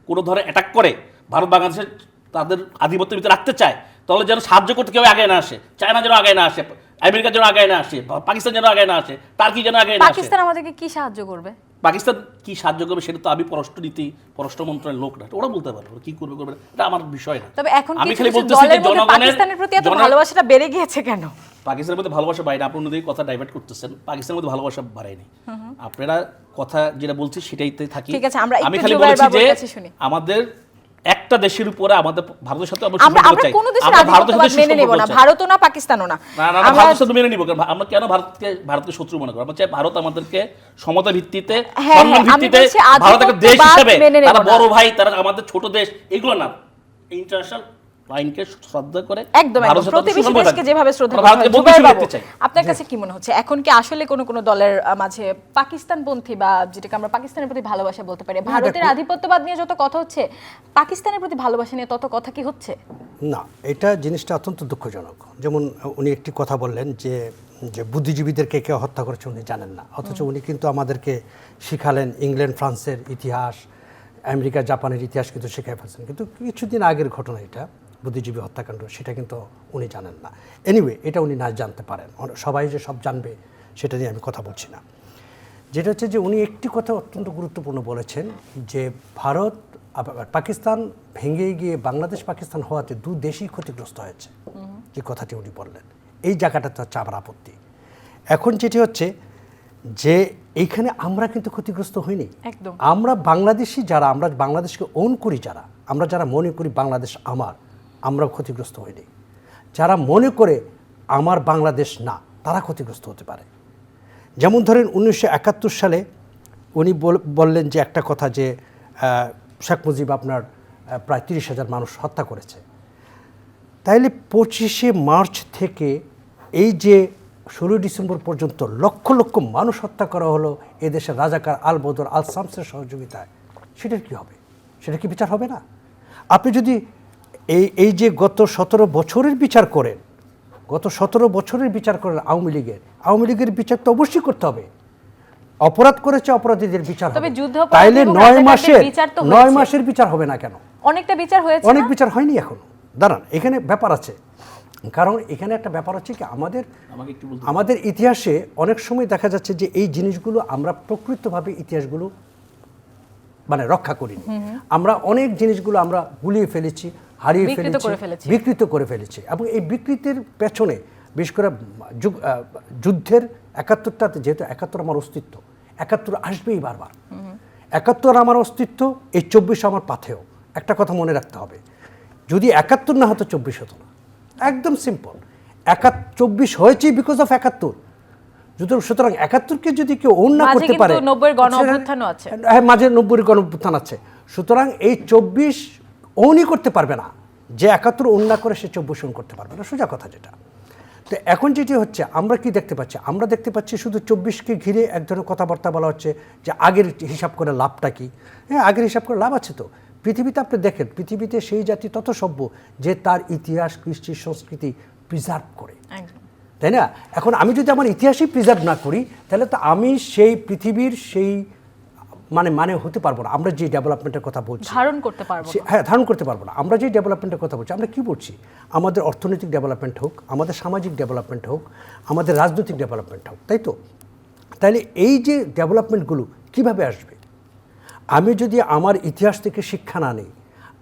কোনো ধরনের অ্যাটাক করে, ভারত বাংলাদেশের তাদের আধিপত্যের ভিতরে রাখতে চায়, তাহলে যেন সাহায্য করতে কেউ আগে না আসে, চায়না যেন আগে না আসে, আমেরিকা যেন আগে না আসে, পাকিস্তান যেন আগে না আসে, টার্কি যেন আগে না আসে। পাকিস্তান আমাদেরকে কি সাহায্য করবে? পাকিস্তান কি সাহায্য করবে সেটা তো আমি পররাষ্ট্রনীতি পররাষ্ট্র মন্ত্রণালয়ের লোক না, ওরা বলতে পারবে ওরা কি করবে করবে না, এটা আমার বিষয় না। তবে এখন আমি কিছু খালি কিছু বলতেছি যে দলের মধ্যে জনগণের পাকিস্তানের প্রতি এত ভালোবাসাটা বেড়ে গিয়েছে কেন? পাকিস্তানের মধ্যে ভালোবাসা বাইরে, আপনি অন্যদিকে কথা ডাইভার্ট করতেছেন। পাকিস্তানের মধ্যে ভালোবাসা বাড়ায়নি, আপনারা কথা যেটা বলছি সেটাইতে থাকি। ঠিক আছে, আমরা আমি একটু খালি জুবায়ের বলেছি যে বাবুর কাছে শুনি। আমাদের একটা দেশের উপরে আমাদের ভারতের সাথে আমরা আমরা সুসম্পর্ক চাই, কোনো দেশের আমরা ভারতের আধিপত্যবাদ সাথে মেনে নেব সুসম্পর্ক না, চাই। ভারতও না পাকিস্তানও না। না না, আমরা ভারতের সাথে মেনে নিব, কারণ আমরা কেন ভারতকে শত্রু মনে করি? আমরা চাই ভারত আমাদেরকে সমতা ভিত্তিতে, হ্যাঁ, সম্মান হ্যাঁ, আমি ভিত্তিতে, বলছি ভারত একটা দেশ আধিপত্যবাদ হিসেবে মেনে নেব তারা না। বড় ভাই, তারা আমাদের ছোট দেশ, এগুলো না। ইন্টারন্যাশনাল আইনকে শ্রদ্ধা করে একদম ভারতের সাথে প্রতিবেশী সুসম্পর্ক দেশকে থাকবে। যেভাবে শ্রদ্ধা আমরা করা ভারতকে হয়। বন্ধু জুবায়ের হিসেবে বাবু, দেখতে চাই। আপনার কাছে কি মনে হচ্ছে এখন কি আসলে কোনো দলের মাঝে পাকিস্তানপন্থী বা যেটাকে আমরা পাকিস্তানের প্রতি ভালোবাসা বলতে পারি, ভারতের আধিপত্যবাদ নিয়ে যত কথা হচ্ছে পাকিস্তানের প্রতি ভালোবাসা নিয়ে তত কথা কি হচ্ছে? না, এটা জিনিসটা অত্যন্ত দুঃখজনক। যেমন উনি একটি কথা বললেন যে যে বুদ্ধিজীবীদেরকে কেউ হত্যা করেছে উনি জানেন না, অথচ উনি কিন্তু আমাদেরকে শিখালেন ইংল্যান্ড ফ্রান্সের ইতিহাস, আমেরিকা জাপানের ইতিহাস কিন্তু শিখাই ফেলছেন। কিন্তু কিছুদিন আগের ঘটনা এটা, বুদ্ধিজীবী হত্যাকাণ্ড, সেটা কিন্তু উনি জানেন না। এনিওয়ে, এটা উনি না জানতে পারেন, সবাই যে সব জানবে সেটা নিয়ে আমি কথা বলছি না। যেটা হচ্ছে যে উনি একটি কথা অত্যন্ত গুরুত্বপূর্ণ বলেছেন যে ভারত পাকিস্তান ভেঙে গিয়ে বাংলাদেশ পাকিস্তান হওয়াতে 2 দেশই ক্ষতিগ্রস্ত হয়েছে, যে কথাটি উনি বললেন। এই জায়গাটাতে হচ্ছে আমার আপত্তি। এখন যেটি হচ্ছে যে এইখানে আমরা কিন্তু ক্ষতিগ্রস্ত হইনি। একদম। আমরা বাংলাদেশি যারা, আমরা বাংলাদেশকে ওন করি যারা, আমরা যারা মনে করি বাংলাদেশ আমার, আমরা ক্ষতিগ্রস্ত হইনি। যারা মনে করে আমার বাংলাদেশ না, তারা ক্ষতিগ্রস্ত হতে পারে। যেমন ধরেন 1971 সালে উনি বললেন যে একটা কথা যে শেখ মুজিব আপনার প্রায় 30,000 মানুষ হত্যা করেছে। তাইলে 25শে মার্চ থেকে এই যে 16 ডিসেম্বর পর্যন্ত লক্ষ লক্ষ মানুষ হত্যা করা হলো এদেশের রাজাকার আল বদর আল শামসের সহযোগিতায়, সেটার কি হবে? সেটা কি বিচার হবে না? আপনি যদি এই যে গত 17 বছরের বিচার করেন, গত 17 বছরের বিচার করেন আওয়ামী লীগের বিচার তো অবশ্যই করতে হবে। অপরাধ করেছে, অপরাধীদের বিচার তবে হবে। যুদ্ধাপরাধী তাইলে এবং 9 রাজাকারদের বিচার তো 9 হয়েছে। মাসের বিচার হবে না কেন? অনেকটা বিচার হয়েছে, অনেক না? বিচার হয়নি এখনো। দাঁড়ান, এখানে ব্যাপার আছে। কারণ এখানে একটা ব্যাপার হচ্ছে কি, আমাদের ইতিহাসে অনেক সময় দেখা যাচ্ছে যে এই জিনিসগুলো আমরা প্রকৃতভাবে ইতিহাসগুলো মানে রক্ষা করিনি। আমরা অনেক জিনিসগুলো আমরা গুলিয়ে ফেলেছি, হারিয়ে বিকৃত করে ফেলেছি। এবং এই বিকৃতির পেছনে বিশেষ করে যুদ্ধের 71টাতে, যেহেতু 71 আমার অস্তিত্ব, 71 আসবেই বারবার। 71 আমার অস্তিত্ব, এই 24 আমার পাথেয়। একটা কথা মনে রাখতে হবে, যদি 71 না হতো 24 হতো না, একদম সিম্পল। 24 হয়েছে বিকজ অফ 71। সুতরাং 71কে যদি কেউ অন্য করতে পারে, 90-এর গণ অভ্যুত্থানও আছে, হ্যাঁ মাঝে 90-এর গণ অভ্যুত্থান আছে, সুতরাং এই 24 অনই করতে পারবে না। যে 71 অন্য করে সে 24 অন করতে পারবে না, সোজা কথা যেটা। তো এখন যেটি হচ্ছে, আমরা কি দেখতে পাচ্ছি? আমরা দেখতে পাচ্ছি শুধু 24কে ঘিরে এক ধরনের কথাবার্তা বলা হচ্ছে যে আগের হিসাব করে লাভটা কি। হ্যাঁ, আগের হিসাব করে লাভ আছে তো। পৃথিবীতে আপনি দেখেন, পৃথিবীতে সেই জাতি তত সভ্য যে তার ইতিহাস, কৃষ্টি, সংস্কৃতি প্রিজার্ভ করে, তাই না? এখন আমি যদি আমার ইতিহাসই প্রিজার্ভ না করি, তাহলে তো আমি সেই পৃথিবীর সেই মানে হতে পারবো না। আমরা যে ডেভেলপমেন্টের কথা বলছি, ধারণ করতে পারবো না। হ্যাঁ, ধারণ করতে পারবো না। আমরা যে ডেভেলপমেন্টের কথা বলছি, আমরা কি বলছি? আমাদের অর্থনৈতিক ডেভেলপমেন্ট হোক, আমাদের সামাজিক ডেভেলপমেন্ট হোক, আমাদের রাজনৈতিক ডেভেলপমেন্ট হোক, তাই তো? তাহলে এই যে ডেভেলপমেন্টগুলো কিভাবে আসবে? আমি যদি আমার ইতিহাস থেকে শিক্ষা না নিই,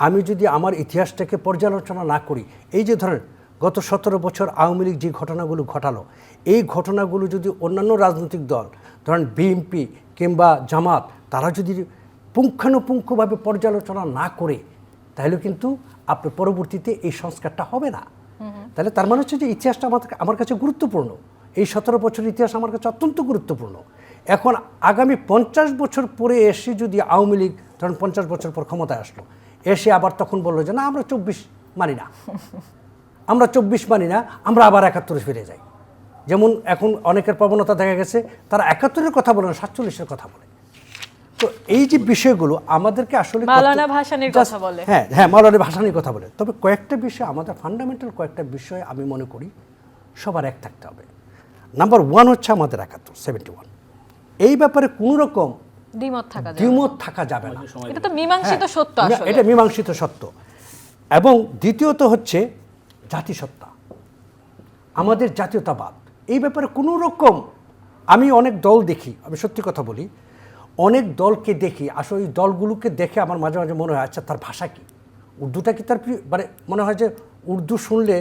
আমি যদি আমার ইতিহাসটাকে পর্যালোচনা না করি, এই যে ধরেন গত 17 বছর আওয়ামী লীগ যে ঘটনাগুলো ঘটালো, এই ঘটনাগুলো যদি অন্যান্য রাজনৈতিক দল, ধরেন বিএনপি কিংবা জামাত, তারা যদি পুঙ্খানুপুঙ্খভাবে পর্যালোচনা না করে, তাহলে কিন্তু আপনার পরবর্তীতে এই সংস্কারটা হবে না। তাহলে তার মানে হচ্ছে যে ইতিহাসটা আমার কাছে গুরুত্বপূর্ণ। এই 17 বছরের ইতিহাস আমার কাছে অত্যন্ত গুরুত্বপূর্ণ। এখন আগামী 50 বছর পরে এসে যদি আওয়ামী লীগ ধরেন 50 বছর পর ক্ষমতায় আসলো, এসে আবার তখন বললো যে না আমরা 24 মানি না, আমরা 24 মানি না, আমরা আবার 71 ফিরে যাই। যেমন এখন অনেকের প্রবণতা দেখা গেছে, তারা 71-এর কথা বলে না, 47-এর কথা বলে। তো এই যে বিষয়গুলো আমাদেরকে আসলে মাওলানা ভাসানীর কথা বলে, হ্যাঁ মাওলানা ভাসানীর কথা বলে। তবে কয়েকটা বিষয়, আমাদের ফান্ডামেন্টাল কয়েকটা বিষয় আমি মনে করি সবার এক থাকতে হবে। নাম্বার 1 হচ্ছে আমাদের 71 এই ব্যাপারে কোনো রকম দ্বিমত থাকা যাবে না। এটা তো মীমাংসিত সত্য, আসলে এটা মীমাংসিত সত্য। এবং দ্বিতীয়ত হচ্ছে জাতিসত্তা, আমাদের জাতীয়তাবাদ। এই ব্যাপারে কোনো রকম, আমি অনেক দল দেখি, আমি সত্যি কথা বলি, অনেক দলকে দেখি, আসলে এই দলগুলোকে দেখে আমার মাঝে মাঝে মনে হয় আচ্ছা তার ভাষা কি, উর্দুটা কি তার মানে মনে হয় যে উর্দু শুনলে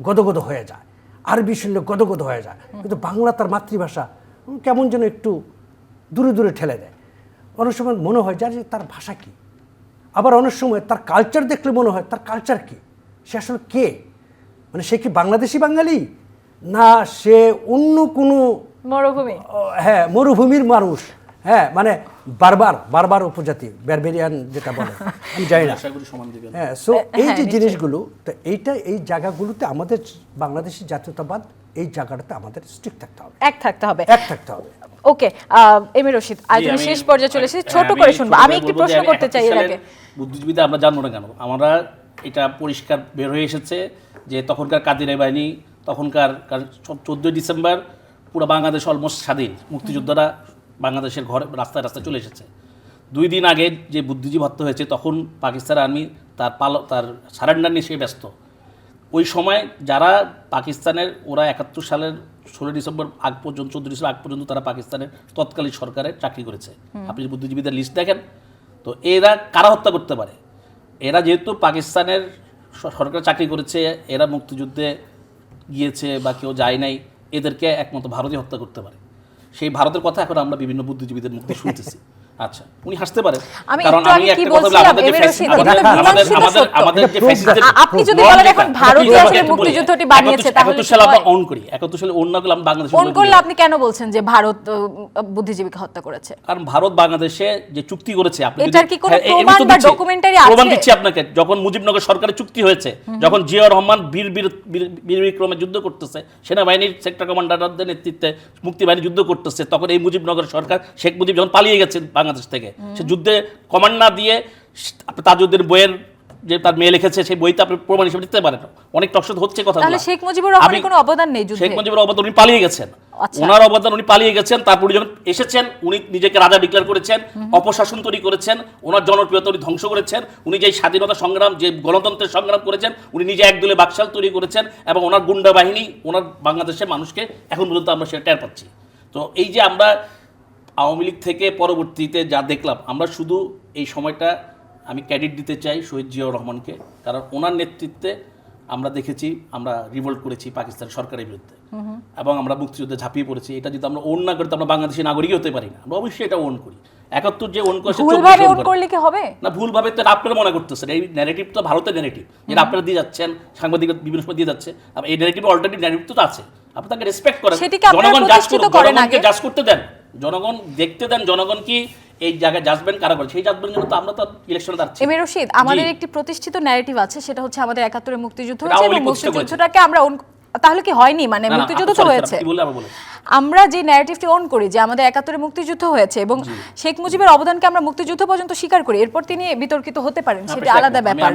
গদগদ হয়ে যায়, আরবি শুনলে গদগদ হয়ে যায়, কিন্তু বাংলা তার মাতৃভাষা কেমন যেন একটু দূরে দূরে ঠেলে দেয়। অনেক সময় মনে হয় যে তার ভাষা কি, আবার অনেক সময় তার কালচার দেখলে মনে হয় তার কালচার কি, সে আসলে কে, মানে সে কি বাংলাদেশি বাঙালি না সে অন্য কোনো মরুভূমি, হ্যাঁ মরুভূমির মানুষ, হ্যাঁ মানে বারবার উপজাতি, ব্যারবেরিয়ান যেটা বলে, আমি জানি না। হ্যাঁ, সো এই যে জিনিসগুলো, তো এই জায়গাগুলোতে আমাদের বাংলাদেশি জাতীয়তাবাদ, এই জায়গাটাতে আমাদের স্ট্রিক্ট থাকতে হবে, এক থাকতে হবে। ওকে, এমএ রশিদ, আজ আমি শেষ পর্যায়ে চলে এসেছি, ছোট করে শুনবো। আমি একটি প্রশ্ন করতে চাই এর আগে। বুদ্ধিজীবীদের আমরা জানবো না কেন? আমরা এটা পরিষ্কার বের হয়ে এসেছে যে তখনকার কাদিরে বাহিনী, তখনকার 14 ডিসেম্বর পুরো বাংলাদেশ অলমোস্ট স্বাধীন, মুক্তিযোদ্ধারা বাংলাদেশের ঘরে রাস্তায় রাস্তায় চলে এসেছে। 2 দিন আগে যে বুদ্ধিজীবী হত্যা হয়েছে, তখন পাকিস্তান আর্মি তার সারেন্ডার নিয়ে সে ব্যস্ত। ওই সময় যারা পাকিস্তানের, ওরা 71 সালের 16 ডিসেম্বর আগ পর্যন্ত, 14 ডিসেম্বর আগ পর্যন্ত তারা পাকিস্তানের তৎকালীন সরকারের চাকরি করেছে। আপনি বুদ্ধিজীবীদের লিস্ট দেখেন তো এরা কারা হত্যা করতে পারে? এরা যেহেতু পাকিস্তানের সরকার চাকরি করেছে, এরা মুক্তিযুদ্ধে গিয়েছে বা কেউ যায় নাই, এদেরকে একমাত্র ভারতই হত্যা করতে পারে। সেই ভারতের কথা এখন আমরা বিভিন্ন বুদ্ধিজীবীদের মুখে শুনতেছি। আচ্ছা, উনি হাসতে পারেন, কারণ আমি একটা কথা বলি, আমাদের যে ফ্যাসিস্টদের, আপনি যদি বলেন এখন ভারতই আসলে মুক্তিযুদ্ধটি বানিয়েছে, তাহলে 71 সালে আমরা অন করি, 71 সালে অন না করলে বাংলাদেশে অন করলে আপনি কেন বলছেন যে ভারত বুদ্ধিজীবীকে হত্যা করেছে? কারণ ভারত বাংলাদেশে যে চুক্তি করেছে, আপনি এটার কি কোনো প্রমাণ বা ডকুমেন্টারি আছে? প্রমাণ দিচ্ছি আপনাকে। যখন মুজিবনগর সরকারের চুক্তি হয়েছে, যখন জিয়াউর রহমান বীর বিক্রমে যুদ্ধ করতেছে, সেনাবাহিনীর সেক্টর কমান্ডারদের নেতৃত্বে মুক্তিবাহিনী যুদ্ধ করতেছে, তখন এই মুজিবনগর সরকার, শেখ মুজিব যখন পালিয়ে গেছেন বাংলাদেশ থেকে, সে যুদ্ধে কমান্ড না দিয়ে তাজউদ্দিন বইয়ের যে তার মেয়ে লিখেছে, সেই বইতে আপনি প্রমাণ হিসেবে দিতে পারেন। অনেক টকশো হচ্ছে কথা। তাহলে শেখ মুজিবুর রহমানের কোনো অবদান নেই যুদ্ধে? শেখ মুজিবুর অবদান, উনি পালিয়ে গেছেন, ওনার অবদান, উনি পালিয়ে গেছেন। তারপরে যখন এসেছেন, উনি নিজেকে রাজা ডিক্লেয়ার করেছেন, অপশাসন তৈরি করেছেন, ওনার জনপ্রিয়তা উনি ধ্বংস করেছেন। উনি যে স্বাধীনতা সংগ্রাম, যে গণতন্ত্রের সংগ্রাম করেছেন, উনি নিজে একদলে বাকশাল তৈরি করেছেন, এবং ওনার গুন্ডা বাহিনী ওনার বাংলাদেশের মানুষকে এখন পর্যন্ত আমরা সেটা টের পাচ্ছি। তো এই যে আমরা আওয়ামী লীগ থেকে পরবর্তীতে যা দেখলাম, আমরা শুধু এই সময়টা আমি ক্রেডিট দিতে চাই শহীদ জিয়াউর রহমানকে, কারণ ওনার নেতৃত্বে আমরা দেখেছি, আমরা রিভোল্ট করেছি পাকিস্তান সরকারের বিরুদ্ধে। এবং আমরা মুক্তিযুদ্ধে ঝাঁপিয়ে পড়েছি, এটা যদি আমরা ওন না করি তো আমরা বাংলাদেশি নাগরিকই হতে পারি না। আমরা অবশ্যই এটা ওন করি। 71 যে ওন করেছে ভুলভাবে ওন করলে কি হবে? না, ভুলভাবে তো আপনারা মনে করতেছেন এই ন্যারেটিভ তো ভারতের ন্যারেটিভ, যেটা আপনারা দিয়ে যাচ্ছেন, সাংবাদিক বিভিন্ন সময় দিয়ে যাচ্ছে। এই ন্যারেটিভ অল্টারনেটিভ ন্যারেটিভ তো আছে, আপনি তাকে রেসপেক্ট করেন, জনগণ জাজ করেন, জনগণকে জাজ করতে দেন, জনগণ দেখতে দেন, জনগণ কি এই জায়গায় জাজমেন্ট কারা করে, সেই জাজমেন্টের জন্য তো আমরা তো ইলেকশনে দাঁড়াচ্ছি। এম এ রশিদ, আমাদের একটি প্রতিষ্ঠিত ন্যারেটিভ আছে, সেটা হচ্ছে আমাদের 71 মুক্তিযুদ্ধ হয়েছে এবং মুক্তিযুদ্ধটাকে আমরা তাহলে কি হয়নি, মানে মুক্তিযুদ্ধ তো হয়েছে। আমরা যে ন্যারেটিভটি অন করি যে আমাদের 71 মুক্তিযুদ্ধ হয়েছে এবং শেখ মুজিবের অবদানকে আমরা মুক্তিযুদ্ধ পর্যন্ত স্বীকার করি, এরপর তিনি বিতর্কিত হতে পারেন, সেটা আলাদা ব্যাপার।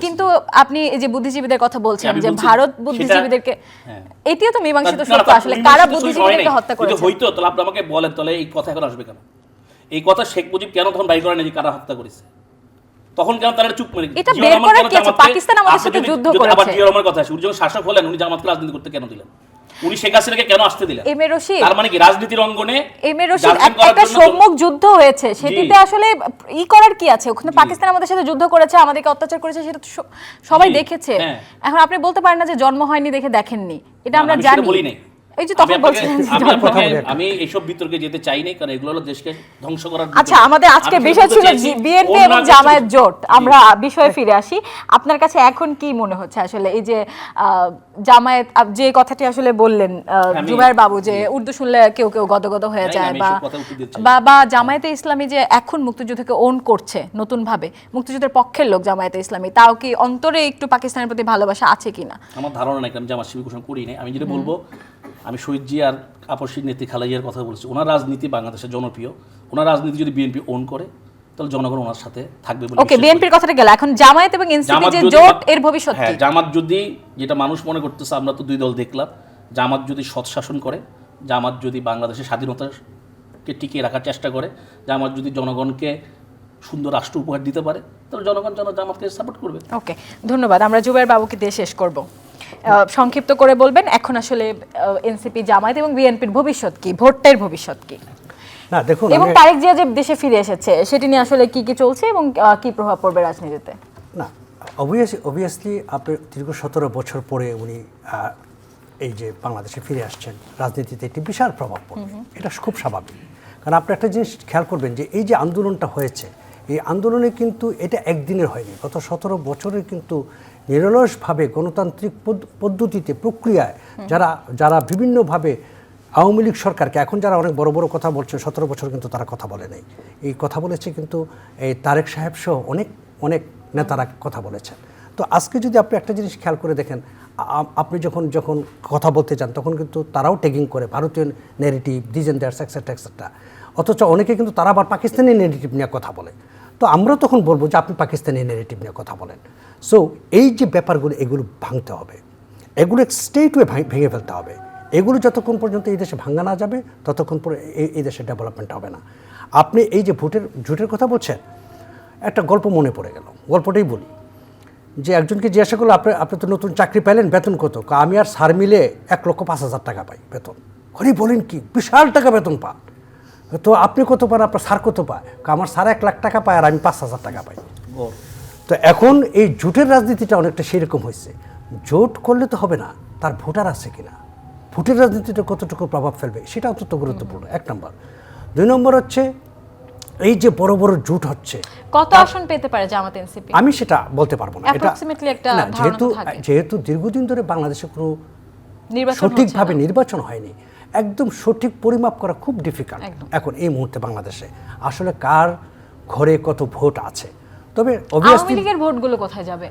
কিন্তু আপনি এই যে বুদ্ধিজীবীদের কথা বলছেন যে ভারত বুদ্ধিজীবীদেরকে, এটিও তো মীমাংসিত সত্য আসলে কারা বুদ্ধিজীবীদেরকে হত্যা করেছে। হয়তো তাহলে আপনি আমাকে বলেন, তাহলে এই কথা এখন আসবে কেন? এই কথা শেখ মুজিব কেন তখন বাইর করেন যে কারা হত্যা করেছে? তখন কেন তারা চুপ করে? এটা বের করার কি আছে? পাকিস্তান আমাদের সাথে যুদ্ধ করেছে। আবার জিয়া রহমানের কথা আছে, উনি যখন শাসক হলেন উনি জামাতকে রাজনীতি করতে কেন দিলেন? উনি শেখ হাসিনাকে কেন আসতে দিলেন? এম এ রশিদ, তার মানে কি রাজনীতির অঙ্গনে এম এ রশিদ একটা সম্মুখ যুদ্ধ হয়েছে, সেটিতে আসলে ই করার কি আছে? ওখানে পাকিস্তান আমাদের সাথে যুদ্ধ করেছে, আমাদেরকে অত্যাচার করেছে, সেটা তো সবাই দেখেছে। এখন আপনি বলতে পারেন না যে জন্ম হয়নি দেখে দেখেননি, এটা আমরা জানি। এই যে তখন বলছিলেন আমি এইসব বিতর্কে যেতে চাই না, কারণ এগুলো হলো দেশকে ধ্বংস করার। আচ্ছা, আমাদের আজকে বিষয় ছিল বিএনপি এবং জামায়াত জোট। আমরা বিষয়ে ফিরে আসি। আপনার কাছে এখন কি মনে হচ্ছে আসলে এই যে জামায়াত, যে কথাটি আসলে বললেন জুবায়ের বাবু, যে উর্দু শুনলে কেউ কেউ গদগদ হয়ে যায়, বা জামায়াতে ইসলামী যে এখন মুক্তিযুদ্ধকে ওন করছে নতুন ভাবে, মুক্তিযুদ্ধের পক্ষের লোক জামায়াতে ইসলামী, তাও কি অন্তরে একটু পাকিস্তানের প্রতি ভালোবাসা আছে কিনা? আমার ধারণা নাই, আমি জামাত শিবির ঘোষণা করি নাই। আমি যেটা বলবো, আমি শহীদ জিয়া আর আপসীর নেত্রী খালেদা জিয়ার কথা বলছি। ওনার রাজনীতি বাংলাদেশের জনপ্রিয়, ওনার রাজনীতি যদি বিএনপি ওন করে তাহলে জনগণ ওনার সাথে থাকবে বলে। ওকে, বিএনপির কথাটা গেল, এখন জামায়াত এবং এনসিপি যে জোট, এর ভবিষ্যৎ কি? জামাত যদি, যেটা মানুষ মনে করতেছে, আমরা তো দুই দল দেখলাম, জামাত যদি সৎ শাসন করে, জামাত যদি বাংলাদেশের স্বাধীনতাকে টিকিয়ে রাখার চেষ্টা করে, জামাত যদি জনগণকে সুন্দর রাষ্ট্র উপহার দিতে পারে, তাহলে জনগণ জামাতকে সাপোর্ট করবে। ওকে, ধন্যবাদ। আমরা জুবায়ের বাবুকে দিয়ে শেষ করব। সংক্ষিপ্ত করে বলবেন এখন আসলে এনসিপি, জামায়াত এবং বিএনপির ভবিষ্যৎ কি, ভোটের ভবিষ্যৎ কি? না দেখুন, এবং তারেক জিয়া যে দেশে ফিরে এসেছে সেটি নিয়ে আসলে কি কি চলছে এবং কি প্রভাব পড়বে রাজনীতিতে? না, অবভিয়াসলি আপনি দীর্ঘ 17 বছর পরে উনি এই যে বাংলাদেশে ফিরে আসছেন, রাজনীতিতে একটি বিশাল প্রভাব পড়বে, এটা খুব স্বাভাবিক। কারণ আপনি একটা জিনিস খেয়াল করবেন যে এই যে আন্দোলনটা হয়েছে, এই আন্দোলনে কিন্তু এটা একদিনের হয়নি, গত 17 বছরের কিন্তু নিরলসভাবে গণতান্ত্রিক পদ্ধতিতে প্রক্রিয়ায় যারা বিভিন্নভাবে আওয়ামী লীগ সরকারকে, এখন যারা অনেক বড় বড় কথা বলছে, 17 বছর কিন্তু তারা কথা বলে নাই। এই কথা বলেছে কিন্তু এই তারেক সাহেব সহ অনেক নেতারা কথা বলেছেন। তো আজকে যদি আপনি একটা জিনিস খেয়াল করে দেখেন, আপনি যখন কথা বলতে চান তখন কিন্তু তারাও ট্যাগিং করে ভারতীয় negative, this and that's etcetera etcetera, অথচ অনেকে কিন্তু তারা আবার পাকিস্তানি নেগেটিভ নিয়ে কথা বলে। তো আমরা তখন বলবো যে আপনি পাকিস্তানি নেগেটিভ নিয়ে কথা বলেন। সো এই যে ব্যাপারগুলো, এগুলো ভাঙতে হবে, এগুলো স্ট্রেট ওয়ে ভেঙে ফেলতে হবে। এগুলো যতক্ষণ পর্যন্ত এই দেশে ভাঙা না যাবে ততক্ষণ পরে এই দেশের ডেভেলপমেন্ট হবে না। আপনি এই যে জোটের কথা বলছেন, একটা গল্প মনে পড়ে গেল, গল্পটাই বলি। যে একজনকে জিজ্ঞাসা করলো, আপনি তো নতুন চাকরি পাইলেন, বেতন কত? আমি আর স্যার মিলে 1,05,000 টাকা পাই বেতন। ঘরে বলেন কি, বিশাল টাকা বেতন পান। তো আপনি কত পান, আপনার স্যার কত পায়? আমার স্যার 1 লাখ টাকা পায় আর আমি 5,000 টাকা পাই। তো এখন এই জোটের রাজনীতিটা অনেকটা সেরকম হয়েছে। জোট করলে তো হবে না, তার ভোটার আছে কিনা, ভোটের রাজনীতিটা কতটুকু প্রভাব ফেলবে সেটা অত্যন্ত গুরুত্বপূর্ণ, 1 নম্বর। 2 নম্বর হচ্ছে এই যে বড় বড় জোট হচ্ছে, কত আসন পেতে পারে জামাত এনসিপি? আমি সেটা বলতে পারবো না। এটা যেহেতু দীর্ঘদিন ধরে বাংলাদেশে কোনো সঠিকভাবে নির্বাচন হয়নি, একদম সঠিক পরিমাপ করা খুব ডিফিকাল্ট এখন এই মুহূর্তে বাংলাদেশে আসলে কার ঘরে কত ভোট আছে। তবে আওয়ামী লীগের ভোটগুলো কোথায় যাবে?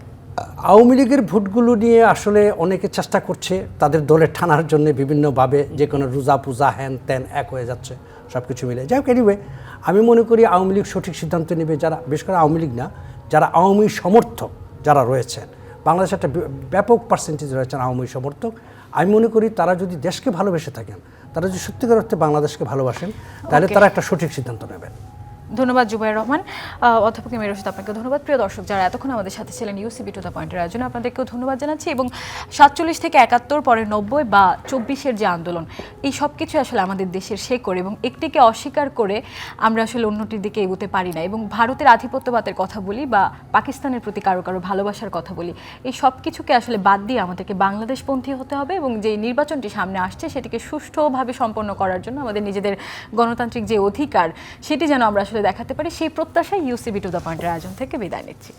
আওয়ামী লীগের ভোটগুলো নিয়ে আসলে অনেকে চেষ্টা করছে তাদের দলে টানার জন্য বিভিন্নভাবে, যে কোনো রোজা পূজা হ্যান ত্যান এক হয়ে যাচ্ছে, সব কিছু মিলে। যাই হোক, এনিওয়ে আমি মনে করি আওয়ামী লীগ সঠিক সিদ্ধান্ত নেবে, যারা বিশেষ করে আওয়ামী লীগ না, যারা আওয়ামী সমর্থক যারা রয়েছেন, বাংলাদেশে একটা ব্যাপক পার্সেন্টেজ রয়েছেন আওয়ামী সমর্থক। আমি মনে করি তারা যদি দেশকে ভালোবেসে থাকেন, তারা যদি সত্যিকার অর্থে বাংলাদেশকে ভালোবাসেন, তাহলে তারা একটা সঠিক সিদ্ধান্ত নেবেন। ধন্যবাদ জুবাইর রহমান। অধ্যাপক এম এ রশিদ, আপনাকে ধন্যবাদ। প্রিয় দর্শক যারা এতক্ষণ আমাদের সাথে ছিলেন ইউসিবি টু দ্য পয়েন্টের আয়োজনে, আপনাদেরকেও ধন্যবাদ জানাচ্ছি। এবং 47 থেকে 71 পরে 90 বা 24-এর যে আন্দোলন, এই সব কিছু আসলে আমাদের দেশের শেকড়, এবং একটিকে অস্বীকার করে আমরা আসলে অন্যটির দিকে এগোতে পারি না। এবং ভারতের আধিপত্যবাদের কথা বলি বা পাকিস্তানের প্রতি কারো কারো ভালোবাসার কথা বলি, এই সব কিছুকে আসলে বাদ দিয়ে আমাদেরকে বাংলাদেশপন্থী হতে হবে এবং যে নির্বাচনটি সামনে আসছে সেটিকে সুষ্ঠুভাবে সম্পন্ন করার জন্য আমাদের নিজেদের গণতান্ত্রিক যে অধিকার সেটি যেন আমরা আসলে দেখাতে পারি, সেই প্রত্যাশায় ইউসিবি টু দ্য পয়েন্টের আয়োজন থেকে বিদায় নিচ্ছি।